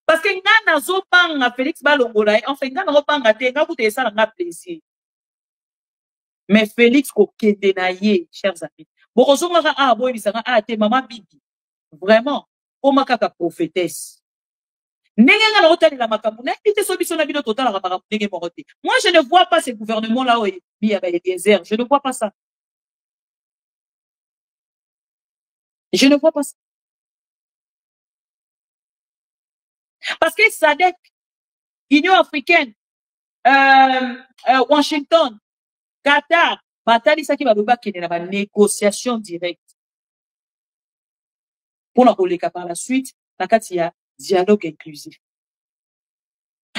Parce que n'a pas Félix Balongola, enfin, n'a pas de ça, n'a plaisir. Mais Félix, ko kedenaye, chers amis. Bon, on a boy, maman bibi. Vraiment, comme kaka prophétesse. Moi, je ne vois pas ces gouvernements-là où il y a des déserts. Je ne vois pas ça. Je ne vois pas ça. Parce que SADC, Union africaine, Washington, Qatar, Batali Saki Baluba qui est dans la négociation directe. Pour la colléga par la suite, il y a dialogue inclusif.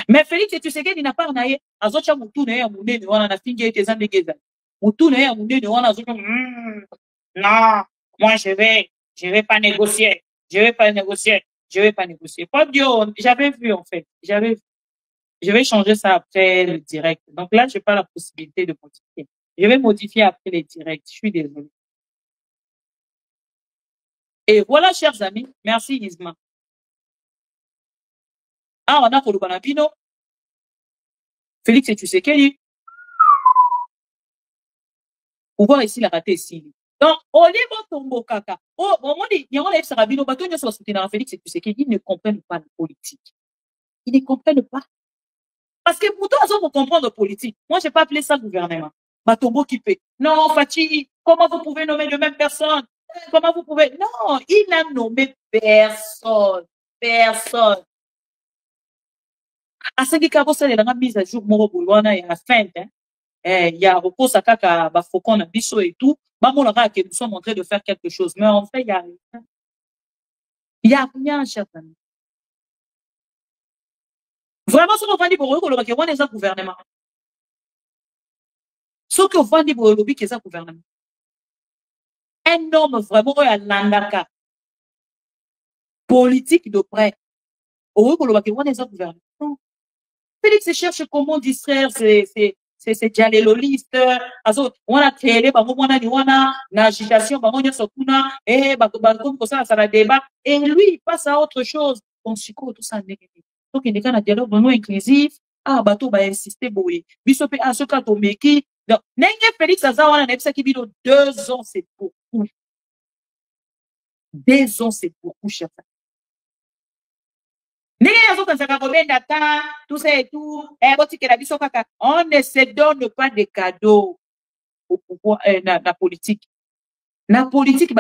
Mais Félix, tu sais qu'il n'a pas naïe, azocha mutu na ya munene wana na finge ete zande geza. Mutu na ya munene wana azocha non, moi je vais pas négocier. Je vais pas négocier. Je vais pas négocier. Pas Dieu, j'avais vu en fait. Je vais changer ça après le direct. Donc là, je n'ai pas la possibilité de modifier. Je vais modifier après les directs. Je suis désolé. Et voilà, chers amis. Merci, Isma. Ah, on a pour le Banabino. Félix et Tshisekedi. Pouvoir ici la rater ici. Donc, au lieu tombo kaka. Oh, au moment il y a un lève Sarabino, bateau ne soit soutenir Félix et Tshisekedi, ils ne comprennent pas la politique. Ils ne comprennent pas. Parce que pour toi, ils vont comprendre la politique. Moi, je n'ai pas appelé ça gouvernement. Batombo qui paie. Non, Fatih, comment vous pouvez nommer de même personne? Comment vous pouvez? Non, il n'a nommé personne. Personne. À ce qui est la mise à jour, il y a la fin. Il y a recours à Kaka, Bafokon, Bisso et tout. Nous sommes en train de faire quelque chose. Mais en fait, il n'y a rien. Il n'y a rien, chers amis. Vraiment, ce qu'on va dire pour eux, c'est qu'il y a un gouvernement. Ce qu'on va dire pour eux, c'est qu'il y a un gouvernement. Un homme vraiment à l'andaka. Politique de près. Au lieu de gouvernement. Félix cherche comment distraire c'est dialéloliste, on a télé, on a agitation, on a sokuna, et comme ça, ça va débat. Et lui, il passe à autre chose. On s'y tout ça, donc il y a un dialogue non inclusif, bateau va insister, boy. Bisopé, ce cas, on meki. Donc, n'est-ce Félix Azawana, n'est-ce qui dit 2 ans, c'est beaucoup. 2 ans, c'est beaucoup, chef. Tout ça et tout, on ne se donne pas de cadeaux au pouvoir, la politique. La politique,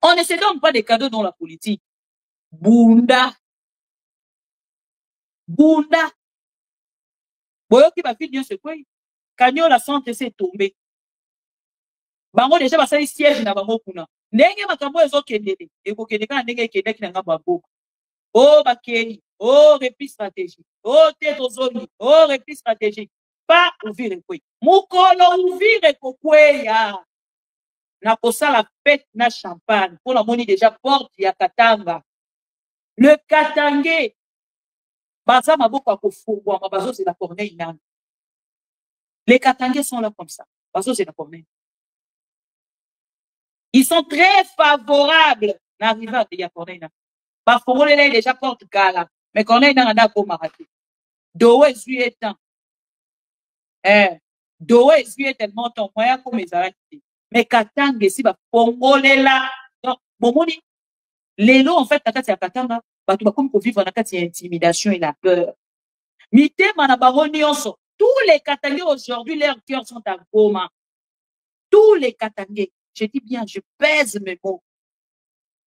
on ne se donne pas de cadeaux dans la politique. Bunda. Bunda. Boyo qui va finir ce quoi? Quand la santé s'est tombée. Bango déjà basali siège na bango kuna. Ndenge makambo ezokendele. Ekokende kana ndenge ekendeki na ngamba boko. Oh, bakeni. Oh, repli stratégique. Oh, tétozoni. Oh, repli stratégique. Pas ouvrir quoi. Mukolo ouvrir kokweya. Na kosa la fête na champagne. Pour la moni déjà porte ya Katanga. Le Katangé. Baza maboko akofungwa mabazo c'est la Corneille nani. Les Katangés sont là comme ça. Bazo c'est la Corneille. Ils sont très favorables à l'arrivée de Corneille nani. Bafongole là déjà porte gala. Mais Corneille nani n'a pas marqué. Doé zuétan. Doé zuétan montant moyen comme les arrêtés. Mais Katanga si bafongole là. Donc bomoni lelo en fait nakati ya Katanga batu bakomi ko vivre nakati ya intimidation et la peur. Mitema na bango nyonso. Tous les Katangais aujourd'hui leurs cœurs sont à Goma. Tous les Katangais, je dis bien, je pèse mes mots.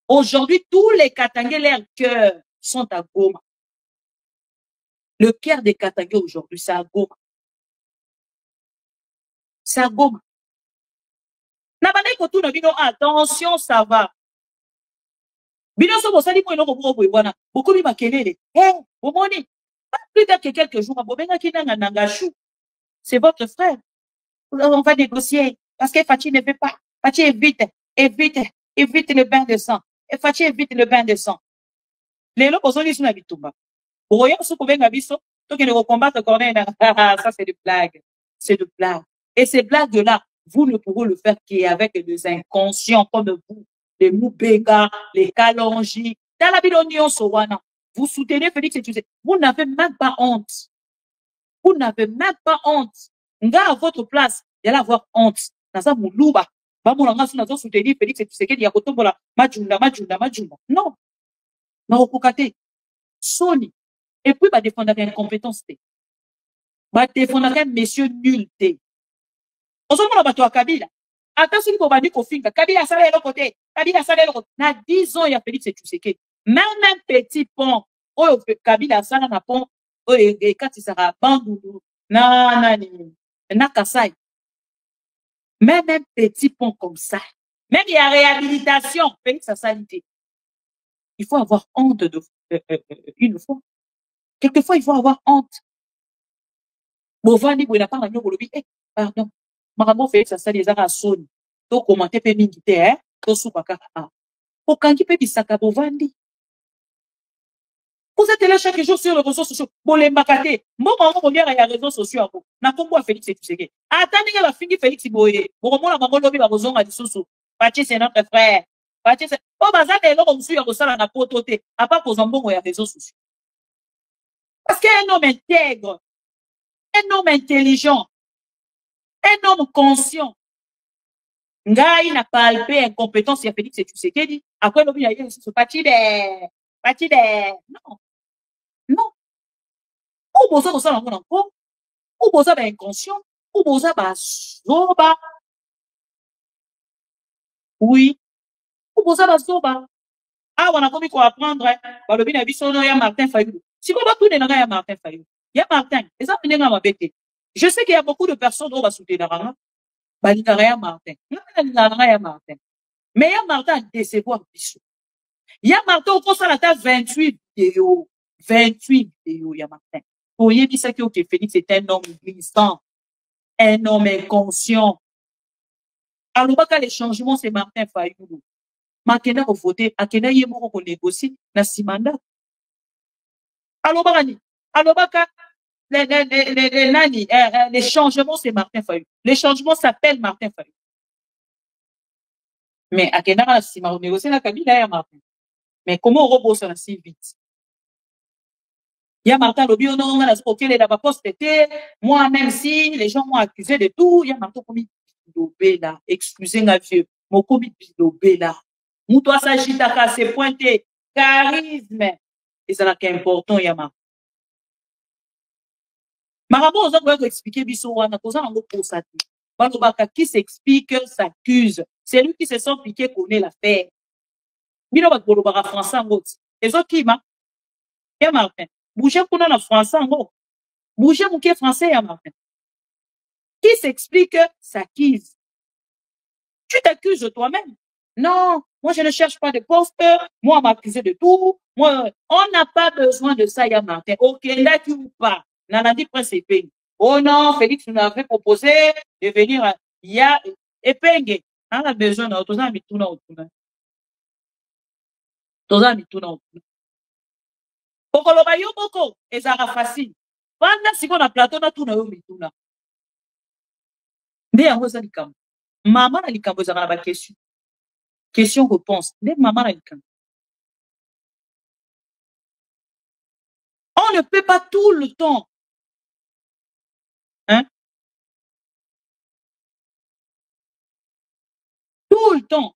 Aujourd'hui, tous les Katangais leurs cœurs sont à Goma. Le cœur des Katangais aujourd'hui, c'est à Goma. C'est à Goma. Attention, ça va. Beaucoup de makelele. Pas plus tard que quelques jours, c'est votre frère. On va négocier. Parce que Fatih ne veut pas. Fatih évite le bain de sang. Et Fatih évite le bain de sang. Les lots, ils sont ici dans Bitumba. Pour rien, ce qu'on vient à Bisso, tout qui ne combattre Corneille, ça c'est des blagues. C'est des blagues. Et ces blagues-là, vous ne pourrez le faire qu'avec des inconscients comme vous, les Moubega, les Kalonji, dans la Bidonion Sowana. Vous soutenez Félix et tu sais, vous n'avez même pas honte. Vous n'avez même pas honte. Nga à votre place, il allez avoir honte. Naza muluba. Ba mulanga suna zo soutenir Félix et tu sais qu'il y a kotombola majunda. Non. Marokokate. Soni. Et puis, bah, défendre incompétence. Bah, défendre monsieur nul. On se demande à Kabila. Attends, si vous avez dit Kabila, ça va l'autre côté. Kabila, ça va l'autre côté. Na 10 ans, il y a Félix et tu sais que. Même un petit pont. Oh, Kabila, ça n'a pont. Oh, et quand il sera Bangoulou. Na Kassai. Même un petit pont comme ça. Même il y a réhabilitation. Félix a sanité. Il faut avoir honte de une fois. Quelquefois, il faut avoir honte. Bovani, vous n'avez pas un lobby. Pardon. Maramo Félix a ça les arts à sonne. Donc, commenter peut m'inviter, hein. Donc, soupaka. Aucun qui peut bisaka Bovandi. Vous êtes là chaque jour sur les réseaux sociaux. Bon, les makate. Moi, il y a les réseaux sociaux. Na kombo Félix et tu sais que. Attendez, la fille Félix Boye. Bon, moi, la maman lobby va vous en à dissous. Pachi, c'est notre frère. Pachi, c'est. Oh, bazar, et là, on suit à ça, la pototé. À part pour Zambon, il y a les réseaux sociaux. Parce qu'un homme intègre, un homme intelligent, un homme conscient, Ngai n'a palpé incompétence, il a fait dit que c'est tu sais qu'il dit. Après, l'homme, il a dit, c'est pas non, non. Ou bosa bosa l'enfant encore, ou bosa ba inconscient, ou bosa ba zoba. Oui, ou bosa ba zoba. Ah, on a commis quoi apprendre, hein. Bah, le bin a dit, son nom, il y a Martin Fayou. Si on va tout dénoncer, il y a Martin Fayou. Il y a Martin. Et ça, il y a bêté. Je sais qu'il y a beaucoup de personnes qui vont soutenir Martin. Bah, il y a Martin. Mais il y a Martin à décevoir. Il y a Martin au ça la 28 vidéos. 28 vidéos, il y a Martin. Pour y dire ça que Félix est un homme glissant, un homme inconscient. Alors, quand les changements, c'est Martin Fayou. Makena au voter, Akena yemo ko négocie na simanda. Alors, baka les changements, c'est Martin Fayulu. Les changements s'appellent Martin Fayulu. Mais à Kenara, si on négocie la Kabila, il y a Martin. Mais comment on rebousse si vite? Il y a Martin Lobby, non, on a auquel il a pas posté. Moi, même si les gens m'ont accusé de tout, il y a Martin Komi Bidobé là. Excusez-moi, vieux. Mon Komi Bidobé là. Moutoua Sagitaka, c'est pointé. Charisme. Et c'est là qui est important, il y a Martin. Marabout, on va expliquer Bissouana, on a un mot pour ça. Qui s'explique, s'accuse. C'est lui qui se sent piqué, connaît l'affaire. Bino ba kolobaka français ngo. Ezo kima. Ya Martin. Bougez pour la français ngo. Bougez pour qui français ya Martin. Qui s'explique s'accuse. Tu t'accuses de toi-même. Non, moi je ne cherche pas de poste. Moi on m'a accusé de tout. Moi, on n'a pas besoin de ça ya Martin. Ok, là tu ou pas. Nanadi principe. Oh non, Félix nous avait proposé de venir. Il y a Epenge. On a besoin de tout ça, mais tout non. Toza mituna otuna. Okoloba yo boko ezara facile. Banda siko na plateau na tuna yo mituna. Nde yango eza likambo. Mama na likambo ezaka na ba question. Question réponse. Nde mama na likambo. On ne peut pas tout le temps. Hein? Tout le temps.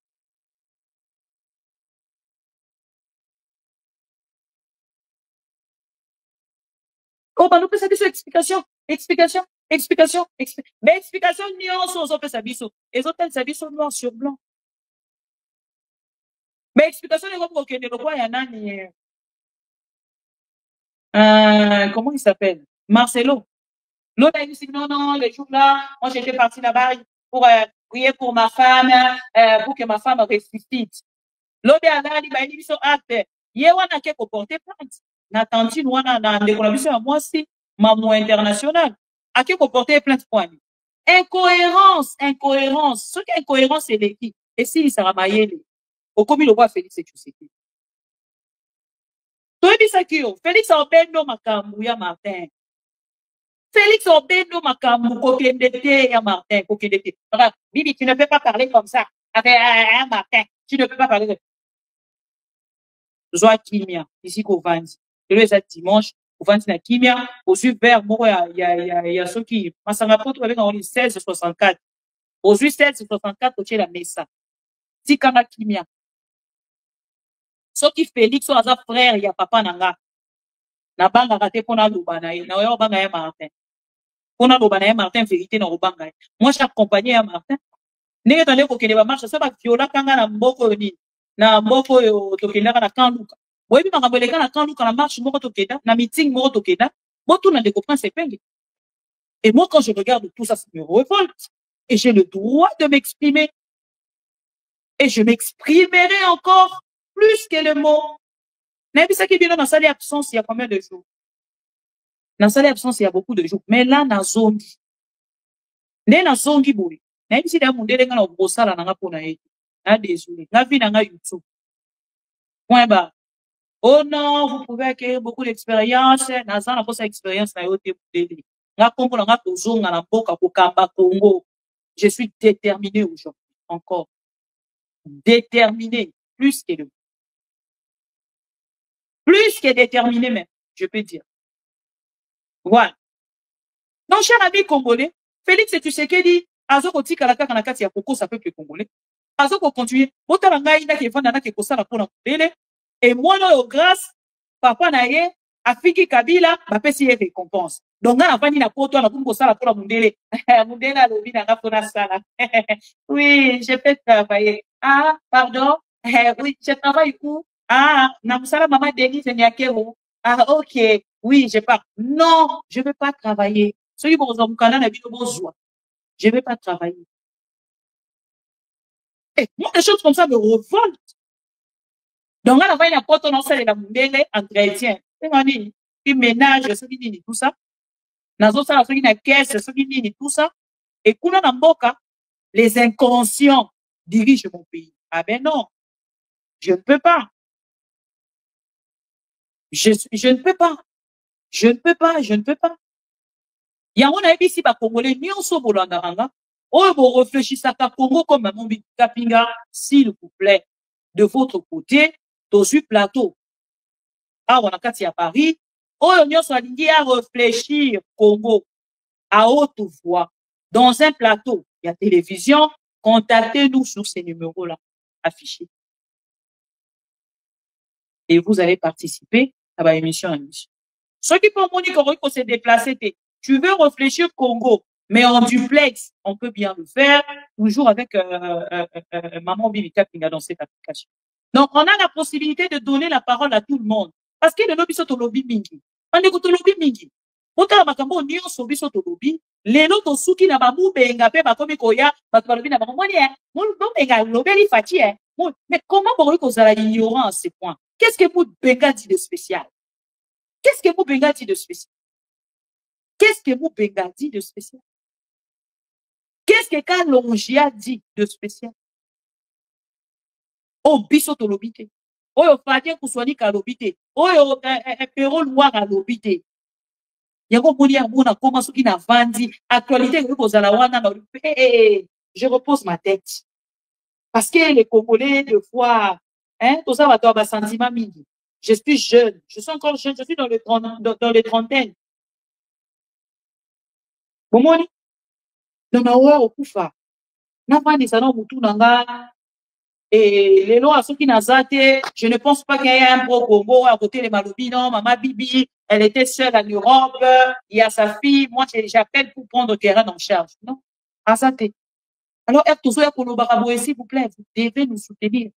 Oh, bah, nous peut savoir explication. Explication. Explication. Mais explication, nuance, on peut savoir. Les autres, savoir sont noir sur blanc. Mais explication, les autres, il y en a, comment il s'appelle? Marcelo. L'autre a dit, non, non, les jours là, moi, j'étais parti là-bas pour prier pour ma femme, pour que ma femme ressuscite. L'autre a dit, il dit, son acte. Il y a un qui a porté plainte. N'attendit, on a des collaborations à moi aussi, maman international. À qui a porté plainte pour lui? Incohérence, incohérence. Ce qui est incohérence, c'est l'équipe. Et s'il sera maillé, au commis le roi Félix et tu sais qui. Toi, Félix a obéi nos macambouya Martin. Félix Obéno Makamou, Kokendete, ya Martin, Kokendete. Bibi, tu ne peux pas parler comme ça. Avec Martin, tu ne peux pas parler. Zoa Kimia, ici qu'au Vandi. Le dimanche, au Vandi na Kimia, au super, moi, il y a ceux qui, ma sangapoto avec en 1664. Au 1664, au Tché la Messa. Si Kama Kimia. Ceux qui Félix, soit à frère, il y a papa Nanga. Na banga raté pour na lubana, na yo banga ya Martin. On a l'obanaï Martin vérité dans Obanga. Moi, j'ai accompagné à Martin. N'est pas allé pour qu'il ait marche, ça va violer quand on a mboko ni na mboko yo tokenda na kanduka. Boy bi mangabeleka na kanduka na marche moko tokenda, na meeting moko tokenda. Bon tout na des copains c'est pingue. Et moi quand je regarde tout ça, ça me révolte. Et j'ai le droit de m'exprimer. Et je m'exprimerai encore plus que le mot. N'est pas ça qui vient dans la salle d'absence il y a combien de jours? Dans la salle d'absence il y a beaucoup de jours. Mais là na zone. Né na zongi boy. Na ici da mundele ngana obosala na ngapona yetu. Na désolé. Na vie na nga YouTube. Point bas. Oh non, vous pouvez acquérir beaucoup d'expérience. Na zana pour sa expérience na yote mundele. Nga kombo na nga kozonga na mboka kokamba Congo. Je suis déterminé aujourd'hui. Encore. Déterminé. Plus que déterminé même. Je peux dire. Voilà. Donc, cher ami congolais, Félix Tshisekedi, Azoko tika la kaka na kati ya koko sa peuple congolais. Azoko continuer. Bota nga ina ke vanda na ke kosala pona mbele. Et moi no grâce papa na ye afiki Kabila ba pesi ye récompense. Donc nga na vandi na poto na kumbo sala pona mundele. Mundele alobi na nga pona sala. Oui, je peux travailler. Ah, pardon. Oui, je travaille où? Ah, na musala maman Denise Nyakero. Ah, OK. Oui, je pars. Non, je ne veux pas travailler. Je ne vais pas travailler. Et moi, des choses comme ça me revoltent. Donc, là, il y a pas ton ensemble de la mundele entretien. Puis ménage, ce qui dit tout ça. Dans autres, ce qui dit caisse, ce qui dit tout ça. Et quand on a mboka, les inconscients dirigent mon pays. Ah ben non, je ne peux pas. Je ne peux pas. Je ne peux pas. Yango na ebisi ba Congolais nyonso bolandanga. Oyo bo réfléchissaka Congo comme Maman Kapinga, s'il vous plaît, de votre côté, tozu plateau. Ah, on a kati à Paris. Oyo nyonso alingi à réfléchir Congo à haute voix dans un plateau. Il y a télévision. Contactez-nous sur ces numéros-là affichés. Et vous allez participer à ma émission en émission. Ceux qui peuvent dire qu'on se déplacer, tu veux réfléchir Congo, mais en duplex, on peut bien le faire, toujours avec Maman Bibika Pinga dans cette application. Donc, on a la possibilité de donner la parole à tout le monde. Parce que le lobby sont au lobby mingi. On écoute le lobby mingi. Autant la makambo ni on sobi sont au lobby. Les autres souki na bamu benga pe bakomi koya, bakalobi na bamu ni mon benga lobeli fati mais comment pour que vous allez ignorant à ce point? Qu'est-ce que vous benga dit de spécial? Qu'est-ce que vous benga dit de spécial? Qu'est-ce que vous benga dit de spécial? Qu'est-ce que Kalongia dit de spécial? Oh, biso to lobité. Oh, Fadien Kouswani kalobité. Oh, Pero Loire à lobité. Yango moni amona koma soki na vandi actualité ko zala wana na je repose ma tête parce que les Congolais de fois tout ça va avoir sentiment mingi. Je suis jeune, je suis encore jeune, je suis dans les trentaines. Bomoni na wa okufa na vandi sana mutu nanga et les lois ceux qui nazate, je ne pense pas qu'il y ait un pro Congo à côté de Malobi, non, Maman Bibi, elle était seule en Europe, il y a sa fille, moi j'appelle pour prendre le terrain en charge, non, Azate. Alors, s'il vous plaît, vous devez nous soutenir.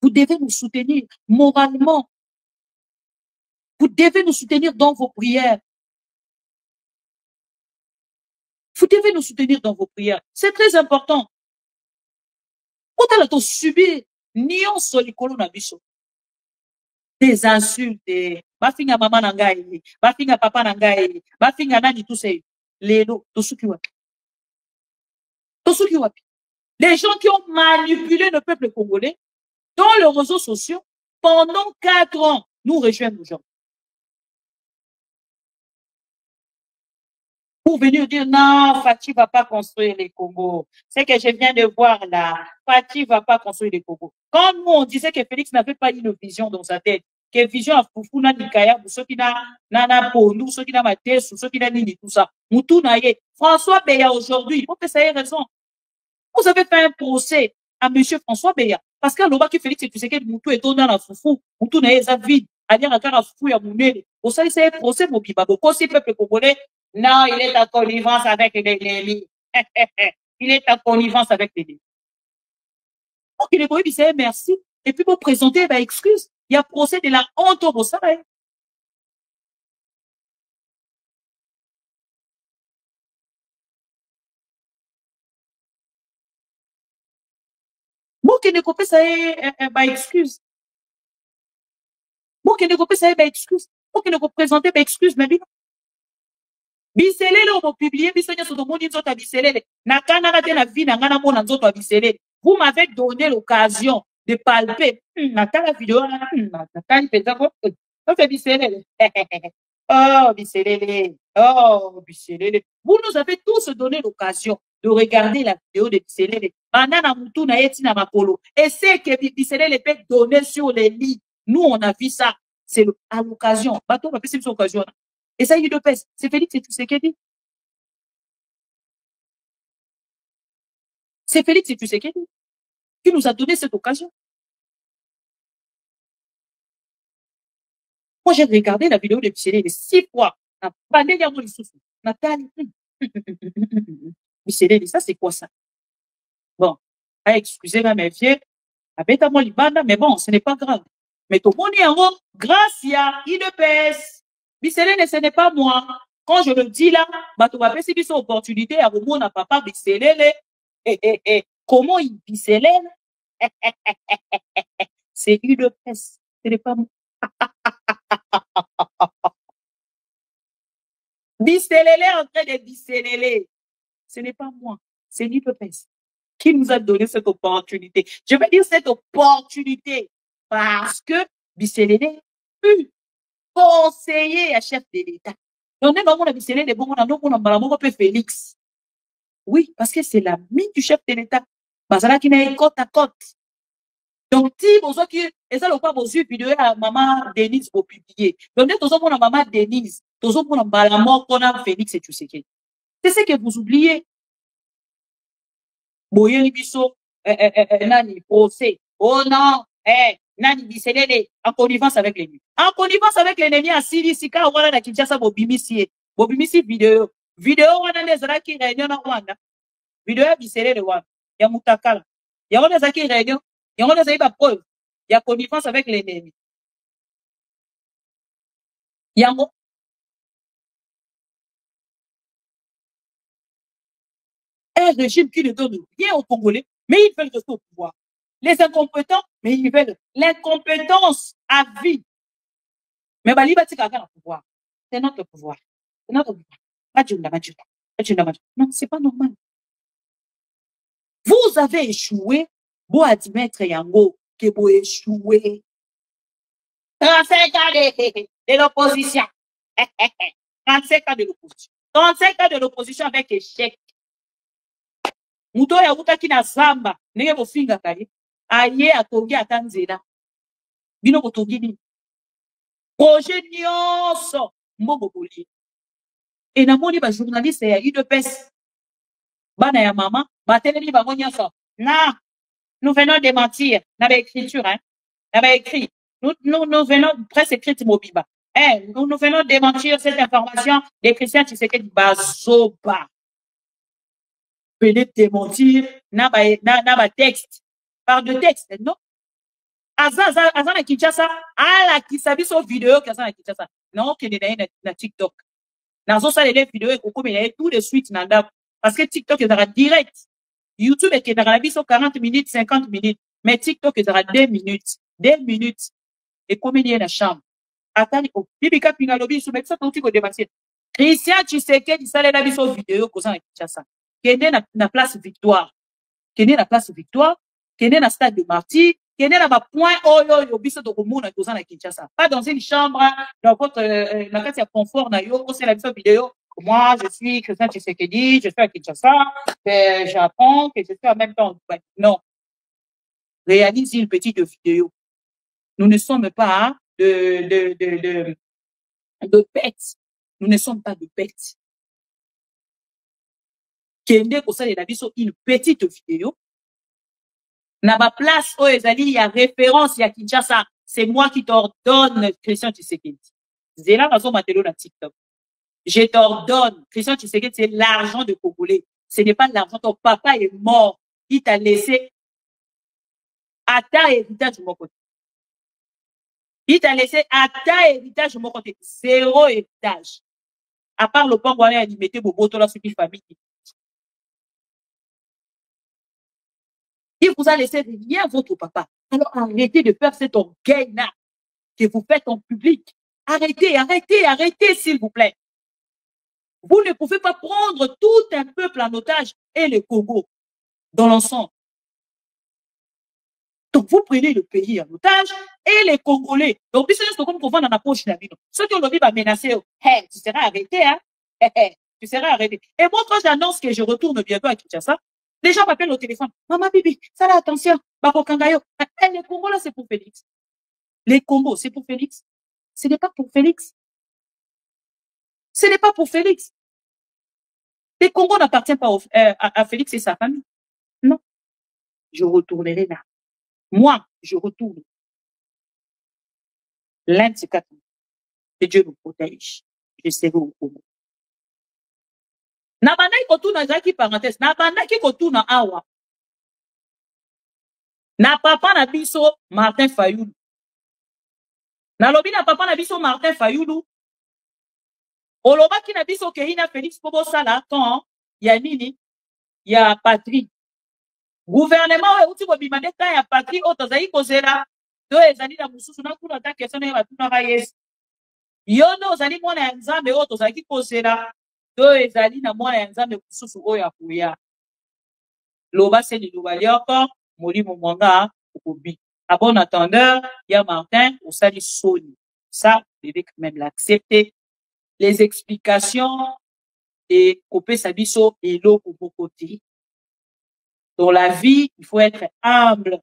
Vous devez nous soutenir moralement. Vous devez nous soutenir dans vos prières. Vous devez nous soutenir dans vos prières. C'est très important. Quand on a subi, des insultes, bafinga maman nangai, bafinga papa nangai, bafinga nani tout ça. Lelo, tosuki wapi. Tosuki wapi. Les gens qui ont manipulé le peuple congolais dans les réseaux sociaux pendant 4 ans nous rejoignent aujourd'hui. Pour venir dire non, Fati va pas construire les Congo. C'est que je viens de voir là. Fati va pas construire les Congo. Quand nous on disait que Félix n'avait pas une vision dans sa tête, que vision à Foufouna Nikaya, pour ceux qui n'a pour nous, ceux qui n'a maté, ceux qui n'a ni tout ça. Moutou Naye. François Beya aujourd'hui, il faut que ça ait raison. Vous avez fait un procès à monsieur François Beya. Parce que l'oba qui Félix, tu sais que Moutou est dans la Foufou. Moutou Naye, ça vide. Allier à la Foufou, il y a Mouné. Vous savez, c'est un procès, mon biba. Beaucoup si peuple congolais. Non, il est en connivence avec les ennemis. Il est en connivence avec les ennemis. Donc, il est bon, il dit merci. Et puis, pour présenter, ben, excuse. Il y a procès de la honte au Bossara. Bon, qu'il ne coupe ça, ben, excuse. Bon, qu'il ne coupe ça, ben, excuse. Bon, qu'il ne coupe présenter, ben, excuse, mais bien. Biselele on publié bisonya sur monde nzoto biselele na kana te na vie na ngana mona nzoto biselele. Vous m'avez donné l'occasion de palper na la vidéo na tani peza ko on fait biselele. Oh biselele. Oh biselele. Vous nous avez tous donné l'occasion de regarder la vidéo de biselele. Banana mutu na yeti na makolo. Et c'est que biselele peut donner sur les lits. Nous on a vu ça. C'est à l'occasion. Bateau va passer sur l'occasion. Et ça, il le pèse. C'est Félix, c'est tout ce qu'il dit. C'est Félix, c'est tout ce qu'il dit. Qui nous a donné cette occasion. Moi, j'ai regardé la vidéo de Biselele 6 fois. Biselele, ça, c'est quoi ça? Bon, excusez-moi, mes vieux. Mais bon, ce n'est pas grave. Mais tout le monde est en haut. Grâce à IDPS. Biselele, ce n'est pas moi. Quand je le dis là, tu vas passer une opportunité à mon papa Biselele. Comment il Biselele? C'est UDPS. Ce n'est pas moi. Biselele en train de Biselele. Ce n'est pas moi. C'est l'UDPS qui nous a donné cette opportunité. Je vais dire cette opportunité parce que Biselele conseiller à chef de l'État. Donc, on a missionné des bons, on a Félix. Oui, parce que c'est l'ami du chef de l'État. Bazala qui n'est côte à côte. Donc, si vous avez et ça, le pas vos yeux vidéo à maman Denise pour publier. Donc, dès que vous avez maman Denise, vous avez la mort qu'on a Félix et tu sais qui. C'est ce que vous oubliez. Boye biso, nani, procès. Oh non, nani, biselele, en connivence avec l'ennemi. En connivence avec l'ennemi, à Siri, Sika, Rwanda, na Kinshasa, Bobimisi vidéo. Vidéo, wana ne zara ki réunion na Rwanda. Vidéo ya biselele Rwanda. Ya mutakala. Ya wana zaki réunion. Ya wana zaki ba preuve. Ya connivence avec l'ennemi. Yango. Un régime qui ne donne rien aux Congolais, mais ils veulent rester au pouvoir. Les incompétents, mais ils veulent l'incompétence à vie. Mais Bali va tirer le pouvoir. C'est notre pouvoir. C'est notre pouvoir. Non, c'est pas normal. Vous avez échoué. Vous admettre, Yango, que vous échouez. 35 ans de l'opposition. 35 ans de l'opposition. 35 ans de l'opposition avec échec. Muto ya utaki na zamba. Nenge bofinga kali. Aye atongi atanzela. Bino botongi ni. Projet nyonso. Mbongo boli. Et namoni ba journaliste ya UDPS. Bana ya mama. Bateleli bango nyonso. Na. Nous venons de mentir. N'avait écriture, hein. N'avait écrit. Nous venons, presse écrite Mobiba. Nous venons démentir cette information des chrétiens qui s'étaient basoba. Peut-être démentir, n'a pas texte. Par de texte, non? Azan na Kinshasa, ala qui sabi sur vidéo qui na Kinshasa. Non, qui est na TikTok. Nazo ça les vidéos et koko mais tout de suite nanda parce que TikTok est dans direct. YouTube est dans la vie sur 40 minutes, 50 minutes, mais TikTok est dans 2 minutes. 2 minutes. Et combien il y a dans la chambre? Attendez, Bibika Pingalobi, sous ça, tout le débattre. Christian Tshisekedi, ça les avis sur vidéo, qu'on s'en Kinshasa. Kende na place Victoire. Kende na place Victoire. Kende na stade de Martyr. Kende na point yo biso de Komuna, qu'on s'en Kinshasa. Pas dans une chambre, dans votre, la case confort, na yo, c'est la vidéo. Moi, je suis Christian Tshisekedi, je suis à Kinshasa, j'apprends que je suis en même temps. Non. Réalise une petite vidéo. Nous ne sommes pas de bêtes. Nous ne sommes pas de bêtes. Kende pour ça, il a dit une petite vidéo. N'a pas place où il y a référence, il y a Kinshasa. C'est moi qui t'ordonne, Christian Tshisekedi. C'est là, dans la TikTok. Je t'ordonne, Christian Tshisekedi, c'est l'argent de Congolais. Ce n'est pas l'argent. Ton papa est mort. Il t'a laissé à ta héritage de mon côté. Il t'a laissé à ta héritage de mon côté. 0 héritage. À part le pan, voilà, il mettait Boboto là, sur une famille. Il vous a laissé rien, votre papa. Alors arrêtez de faire cet orgueil-là que vous faites en public. Arrêtez, s'il vous plaît. Vous ne pouvez pas prendre tout un peuple en otage et le Congo dans l'ensemble. Donc, vous prenez le pays en otage et les Congolais. Donc, c'est comme qu'on va dans la poche de la vie. Ceux qui ont envie de menacer, tu seras arrêté, hein? Tu seras arrêté. Et moi, quand j'annonce que je retourne bientôt à Kinshasa, les gens m'appellent au téléphone. Maman, bibi, ça là, attention. Bako Kangayo. Les Congos, là, c'est pour Félix. Les Congos, c'est pour Félix. Ce n'est pas pour Félix. Ce n'est pas pour Félix. Les Congos n'appartiennent pas à Félix et sa famille. Non. Je retournerai là. Moi, je retourne. L'un de ces 4 ans. Que Dieu nous protège. Je serai au Congo. Nabanda qui retourne dans qui parenthèse. Nabanda qui retourne dans Awa. Na papa na biso Martin Fayoulou. Na lobi na papa na biso Martin Fayoulou. Oloba ki na biso Keina Félix Pobo Sala. Quand ya nini? Ya patrie. Gouvernement outi ko bimande ta ya patrie otozai kozela. Do ezali na mususu na kuna ta question na batuna ka yes. Yono ozali mwana ya Nzambe otozaki kozela. Do ezali na mwana ya Nzambe mususu oyo akuya. Loba se ni loba lioko molimo mwanga okobi. À bon attendeur, il y a Martin ou ça dit Sony. Ça, vous devez quand même l'accepter. les explications et couper sa biso et l'eau pour vos côtés. Dans la vie, il faut être humble.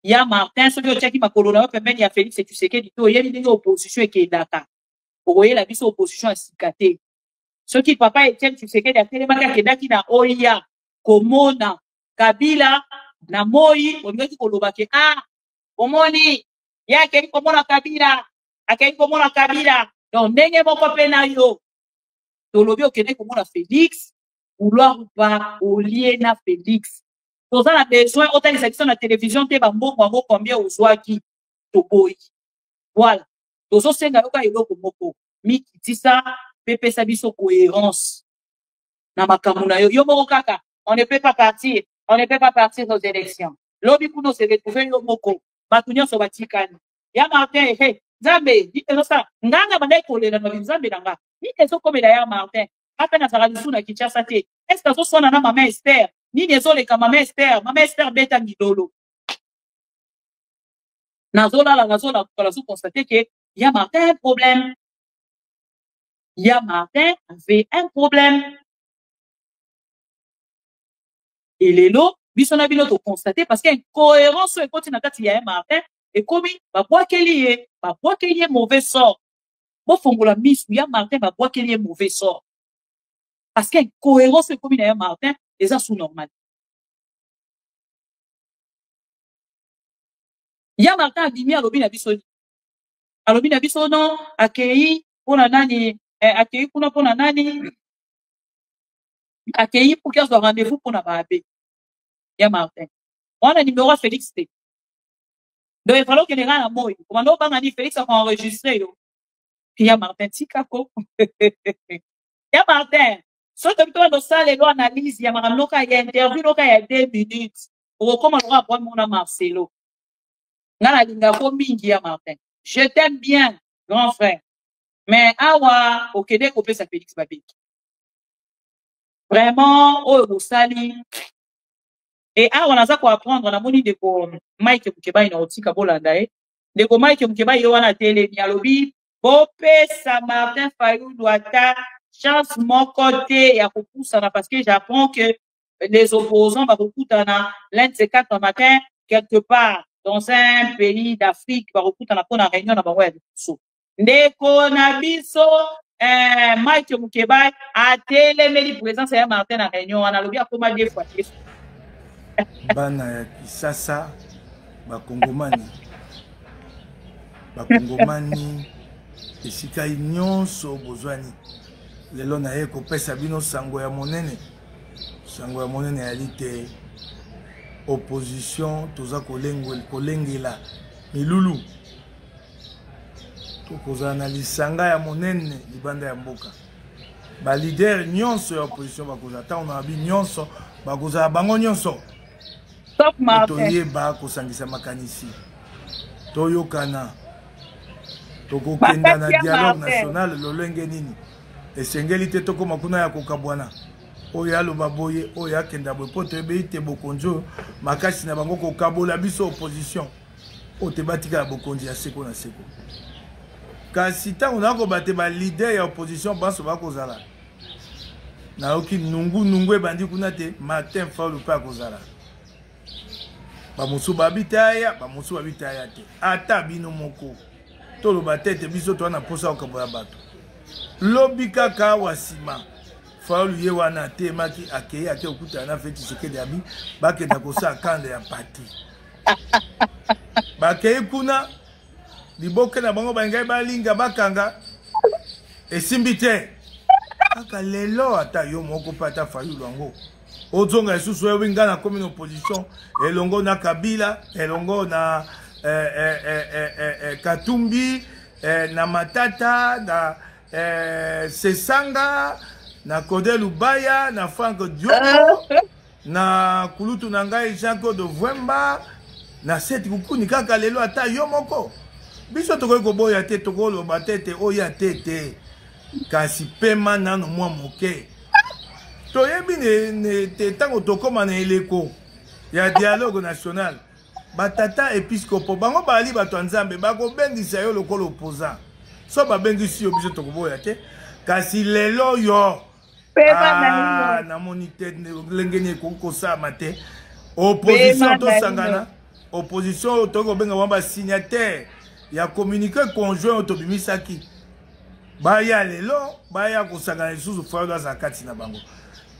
Il y a Martin, celui qui m'a coloné, il y a Félix et tu sais qu'il y a une opposition et qui est d'accord. Vous voyez la biso opposition à Sikaté. Ceux qui papa Etienne, tu sais qu'il y a tellement qui na Oya, Komona, Kabila, na Moi, on dit que ah, Omoni, il y a quelqu'un comme la Kabila, a quelqu'un comme la Kabila. Donc, n'est-ce pas penayo. Tolobi au Québec comme la Félix, vouloir ou pas, au lien na Félix. Pour ça, on a besoin, autant de sections de la télévision, t'es bambo, combien au soir qui, toboy. Voilà. Tous ceux qui ont eu l'eau, mi qui dit ça, pepe sabiso cohérence. Na makamuna yo moko kaka, on ne peut pas partir aux élections. Lobi kuno se retrouver yo moko, batunyo so batikani. Ya Martin, hey, Zambe, dit ça, nganga bandai kolela no Zambe nanga. Ni ezo komela ya Martin. Apa na saralisu na Kinshasa te. Est-ce que so na maman Esther? Ni ezo le ka maman Esther beta ngidolo. Nazola pour constater que ya Martin a un problème. Ya Martin avait un problème. Et les lots, bisona bino to constater parce qu'il y a une cohérence sur le côté il y a un Martin et comme bah bois qu'il y ait mauvais sort. Bon fongola miss ya Martin bah bois qu'il y ait mauvais sort. Parce qu'il y a une cohérence sur le côté il y a un Martin et ça sous normal. Ya Martin a dit à l'obina biso. À l'obina biso non accueilli pour la nani accueilli pour la nani. Accueilli pour qu'il y ait un rendez-vous pour la babé. Il y a Martin. On a numéro à Félix T. Donc, il fallait qu'il y ait un mot. Comment on a dit Félix a enregistré. Il y a Martin Tikako. Il y a Martin. Soit tu as dans ça, les lois analyse, il y a Martin, il y a interview, il y a 2 minutes. Pour comment on va prendre mon Marcelo. Nana Lingako Mingi, ya Martin. Je t'aime bien, grand frère. Mais, awa, au Québec, on peut sa Félix Babik. Vraiment, oh, sali. Et ah, on a ça pour apprendre, on a moni de ko Mike Mukeba ina otika bolanda de ko Mike Mukeba yo wana télé ni alobi bopé sa Martin Fayou doit ta chance mon côté ya kopusa na parce que j'apprends que les opposants va kokutana l'un de ces 4 matin quelque part dans un pays d'Afrique va kokutana pour na réunion na bango ya biso ndeko na biso Mike Mukeba a télé meli présence ya Martin na réunion on a lobi akoma 2 fois bana ya Kisasa bakongomani esika nyonso bozwani lelo na ye kopesa bino sango ya monene yali te opposition toza kolengela milulu tokozala na lisanga ya monene libanda ya mboka balider nyonso ya opposition bakozala ntango na babi nyonso bakozala bango nyonso toyeba kosangisa makanisi toyokana tokokenda na dialogue national lolenge nini esengeli te tokoma kuna ya kokabwana oyo aloba boye oyo akenda boye po toyebi te bokonzi oyo makasi na bango kokabola biso opposition oyo tebatikala bokonzi ya seko na seko kasi ntango nakoba te balider ya opposition banso bakozala nayoki nungu ebandi kuna te Martin Fayulu mpe akozala bamosu babitaya bamosu babitaya te ata bino moko toloba tete biso toana posa okaboya bato lobi kaka wa nsima Fayulu ye wana te maki akei ake okutana na feti sekede abi bakenda kosala kanda ya pati bakei kuna liboke na bango bangai balinga bakanga esimbi te kaka lelo ata yo moko mpe ata Fayulu yango ozonga esusu oyo nga na komi na opposition elongo na Kabila elongo na Katumbi na Matata na Sesanga na Kodé Lubaya na Frank Diogo na kulutu na ngai Jean-Claude Vwemba na Seti Kukuni kaka lelo ata yo moko biso tokoki koboya te tokoloba tete oya tete kasi pema nano mwa moke toyebi ne tango tokoma na eleko ya dialogue national batata episcopo bango bali bato ya Nzambe bakobengisa yo lokola opposant so babengisi yo biso tokoboya te kasi lelo yo namoni te ndenge nini ekoki kosama te opposition tosangana opposition tokoki kobenga mwa basignataire ya communiqué conjoint oyo tobimisaki baya lelo baya kosangana lisusu Fayulu aza kati na bango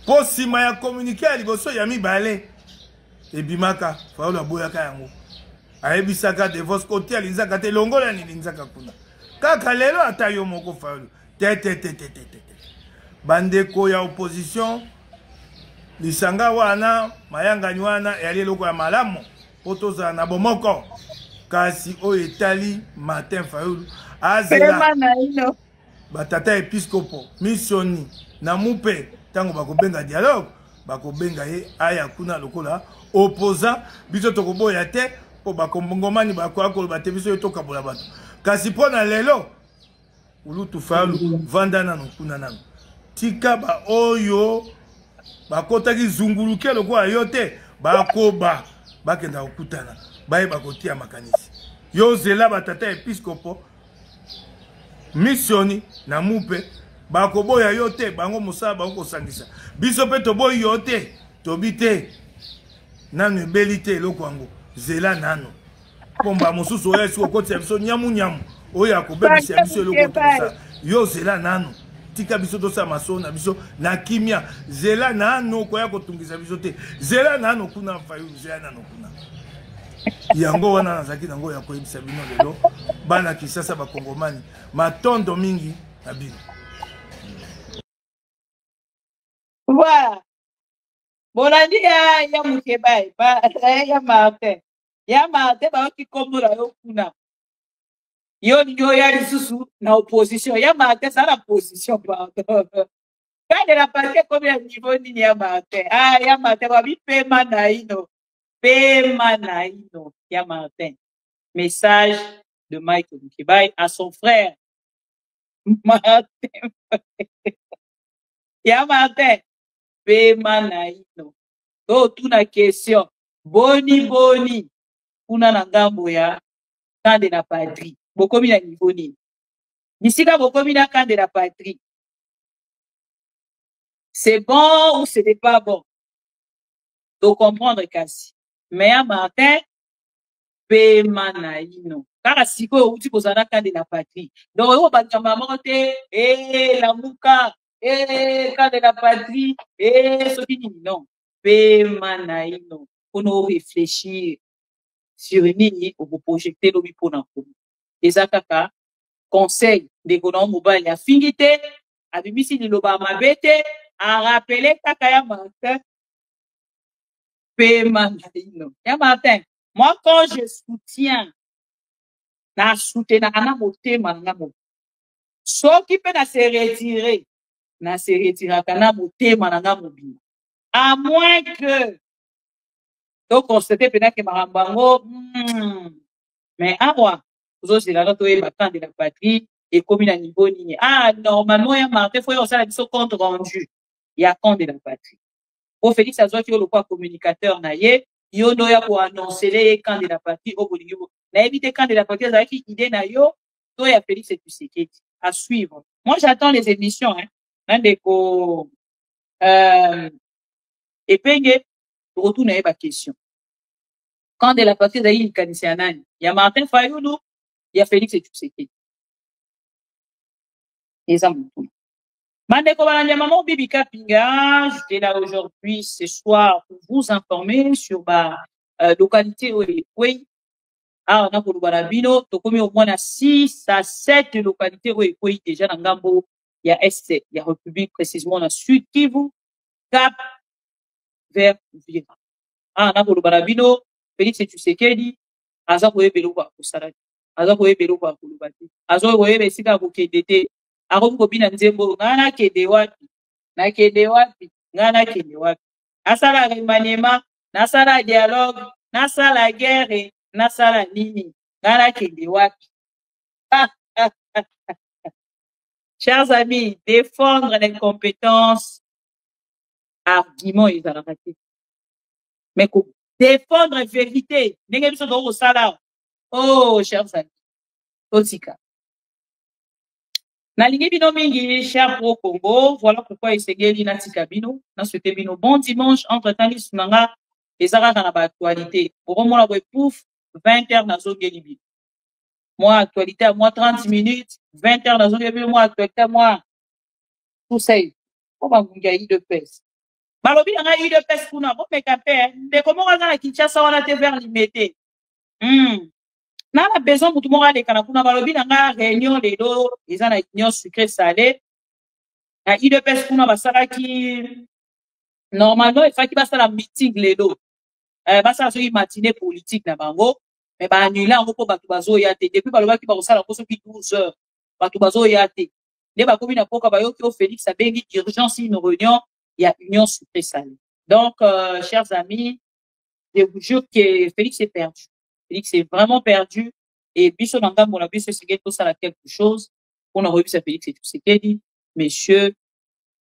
mpo nsima ya communiqué ya liboso ya mibale ebimaka Fayulu aboyaka yango ayebisaka divorce kotia linzaka te longola ni linzaka kuna kaka lelo ata yo moko Fayulu te bandeko ya opposition lisanga wana mayangani wana eyali eloko ya malamu po tozala na bomoko kasi oyo etali Martin Fayulu azela batata episkopo missioni na mupe ntango bakobenga dialogue bakobenga ye aya kuna lokola opposant biso tokoboya te po bakongomani bakoya koloba te biso yo tokabola bato kasi mpo na lelo ulutu Fayulu vanda nano kuna nano tika ba oyo bakotaki zunguluke lokola yo te bakoba bakenda kokutana bayeba kotia makanisi yo zela batata episkopo missioni na mupe bakoboya yo te bango mosala bango kosangisa biso mpe toboyi yo te tobi te nano ebeli te eloko yango zela nano pomba mosusu oyo esi kokotisa biso nyamu oyo akobebisa biso eloko tosala yo zela nano tika biso tosala masolo na biso na kimia zela nano koya kotungisa biso te zela nano kuna Fayulu zela nano kuna yango wana nazalaki nango ya koyebisa bino lelo bana Kisasa bakongomani matondo mingi na bino. Voilà. Bolandi ya mukebai ya Martin. Ya Martin ba ki kombola yo kuna. Yo nyo ya lisusu na opposition. Ya Martin ça la position pardon. Quand de la partie combien niveau nini ya Martin. Ah ya Martin ba bi pema na ino. Pema na ino ya Martin. Message de Mike Mukebai à son frère Martin. Ya Martin. Pema na ino. To tuna question. Boni. Kuna na ngambo ya camp de la patrie. Bokomi na niveau nini. Bisika bokomi na camp de la patrie. C'est bon ou ce n'est pas bon? Donc comprendre kasi. Mais ya Martin, pema na ino. Kaka siko uti kozana camp de la patrie. Donc yo bakamba mote la muka camp de la patrie soki nini non. Pema na ino. Pour réfléchir sur nini au projeter lobi pona ko. Eza kaka conseil de kono mobile ya fingite abimisi liloba mabete a rappeler kaka ya Martin pema na ino. Ya Martin, moi quand je soutiens na soutenir na motema na mo. Soki pe na se retirer kana motema na mobile. À moins que donc constater peut-être que marambango mais à moi vous c'est là toi est camp de la patrie et comme il a niveau nini normalement ya Martin faut on ça la compte rendu il y a camp de la patrie au Félix azwa ki le quoi communicateur na ye yo no ya pour annoncer les camp de la patrie au bolingi na éviter camp de la patrie ça qui idée na yo to ya Félix et Tshisekedi à suivre. Moi j'attends les émissions hein ndeko et penge retourne à ma question. Quand de la partie d'Aïl Kanisianani, il y a Martin Fayulu, il y a Félix et Tshisekedi. Et ça mon tour. Mandeko Maman Bibi Kapinga, j'étais là aujourd'hui, ce soir, pour vous informer sur ma localité oui. On a pour le Barabino, tokomi au moins 6 à 7 localités oui déjà dans Gambo, il y a Est, il y a République précisément dans Sud Kivu, Cap vers Vira. On a pour le Barabino, Félix et Tshisekedi, aza koyebela kwa kusalaki, aza koyebela kwa kulubati, aza koyebela sika kokendete, akomi bina nzembo, ngana kende wapi, na kende wapi, ngana kende wapi. Asala remaniement, nasala dialogue, nasala guerre, nasala nini, ngana kende wapi. Chers amis, défendre les compétences, argument ils ont raté. Mais défendre la vérité. Oh, chers amis. Totika. Nalingi bino mingi, cher Pro Congo, voilà pourquoi Esengeli Natika bino, na souhaité bino bon dimanche, entre temps li sunanga, ezaka na ba actualité. Pour moi la pouf, 20h na zongeli bino. Moi actualité à moi 30 minutes, 20h na zongeli bino, moi actualité à moi tout ça. On va ngunga de pes. Balobi nga de pes kuna, bon me kapé, de comment on a Kinshasa on a te vers limité. Na la besoin pour tout le monde de Kanakuna balobi nga réunion les do ils ont réunion sucré salé na IDPS kuna basara qui normalement il faut qu'il passe la meeting les do basa so matinée politique na bango mais ba annuler en ko batu bazo ya te depuis baloba ki ba sala ko so ki 12h batu bazo ya te ne ba komi na poka ba yo ki o Félix abengi urgence une réunion il y a union sucré salé donc chers amis je vous jure que Félix est perdu. Félix est vraiment perdu. Et Bisso Nanga, mon avis, c'est tout ça, quelque chose. On a revu ça, Félix et tout ce qu'il dit. Messieurs,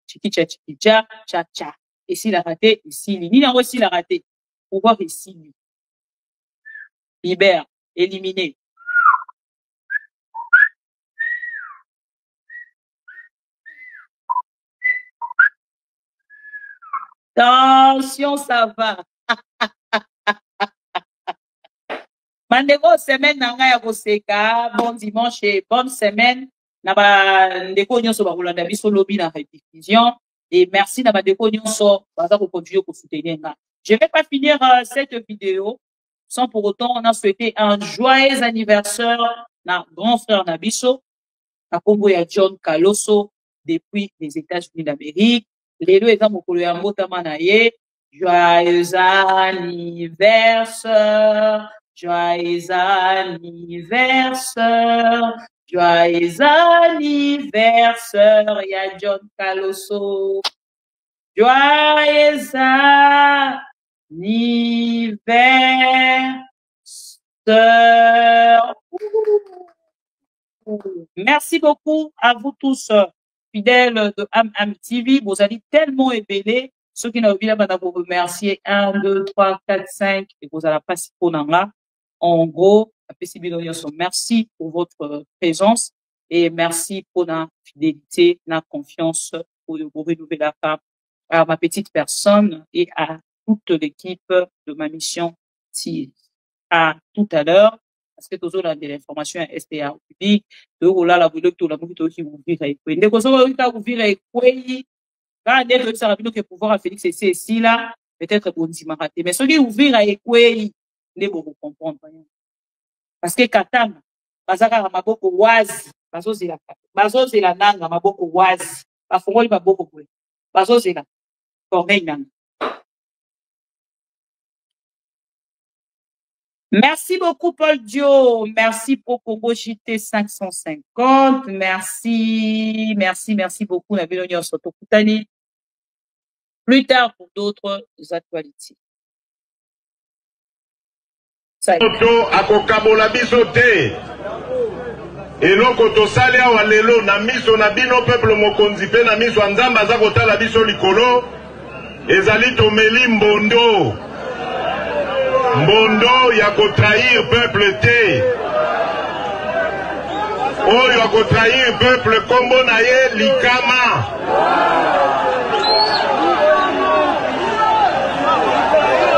chikicha, chikicha, cha, cha. Et s'il a raté, ici, ni n'a aussi l'a raté. Pouvoir ici, lui. Libère, éliminer. Attention, ça va. Mandeko semaine nanga ya koseka bon dimanche et bonne semaine na ba ndeko nyonso ba kolanda biso lobi na rediffusion et merci na ba ndeko nyonso baza ko continuer ko soutenir nga. Je vais pas finir cette vidéo sans pour autant on a souhaité un joyeux anniversaire na grand frère na biso na kombo ya John Kaloso depuis les États-Unis d'Amérique. Lelo eza mokolo ya mbotama na ye. Joyeux anniversaire. Joyeux anniversaire, joyeux anniversaire, ya John Kaloso. Joyeux anniversaire. Merci beaucoup à vous tous, fidèles de AM TV. Vous allez tellement éveiller. Ceux qui n'ont pas là, vous remercier 1, 2, 3, 4, 5 et vous allez passer pour là. En gros, merci pour votre présence et merci pour la fidélité, la confiance pour vous renouveler la part à ma petite personne et à toute l'équipe de ma mission. À tout à l'heure, parce que toujours dans des informations STA au public, de là la boulot tout la boulot qui vous vire et quoi. Dès que ça vous vire et quoi, quand dès que ça va que pouvoir Félix c'est ici là, peut-être bon raté. Mais ce qui vous vire et quoi. Ne vous comprendre parce que katana bazaka maboko wazi bazozela nanga maboko wazi bafongoli maboko kwe bazozela corneille nanga. Merci beaucoup Paul Dio, merci pour Congo JT 550, merci beaucoup na Belonio Sotokutani. Plus tard pour d'autres actualités. Moto akokabola biso te eloko tosali awa lelo na miso na bino peuple mokonzi pe na miso ya Nzambe aza kotala biso likolo ezali tomeli mbondo ya kotrahir peuple te oyo akotrahir peuple kombo na ye likama.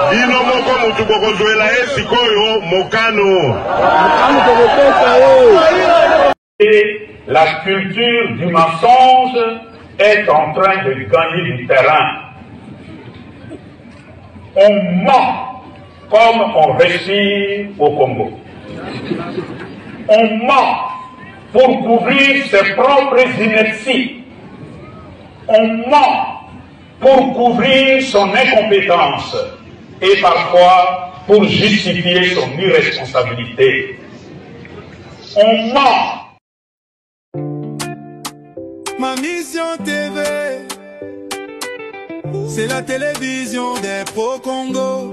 Bino moko mutu bokozwela ye sikoyo mokano. Et la culture du mensonge est en train de gagner du terrain. On ment comme on respire au Congo. On ment pour couvrir ses propres inerties. On ment pour couvrir son incompétence. Et parfois pour justifier son irresponsabilité. On ment. Ma mission TV, c'est la télévision des pro-Congo.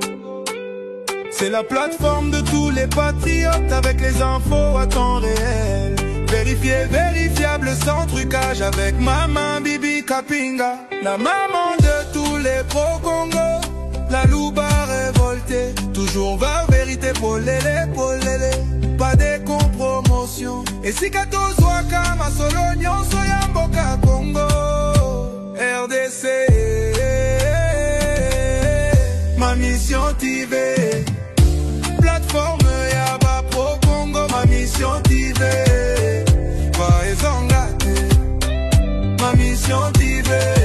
C'est la plateforme de tous les patriotes avec les infos à temps réel. Vérifié, vérifiable, sans trucage avec Maman Bibi Kapinga, la maman de tous les pro-Congo. La louba révoltée, toujours va vérité pour l'élé, pas de compromotion. esika tozwaka masolo nyonso ya mboka Congo RDC. Ma mission TV, plateforme ya ba pro Congo. Ma mission TV, va ezonga te. Ma mission TV.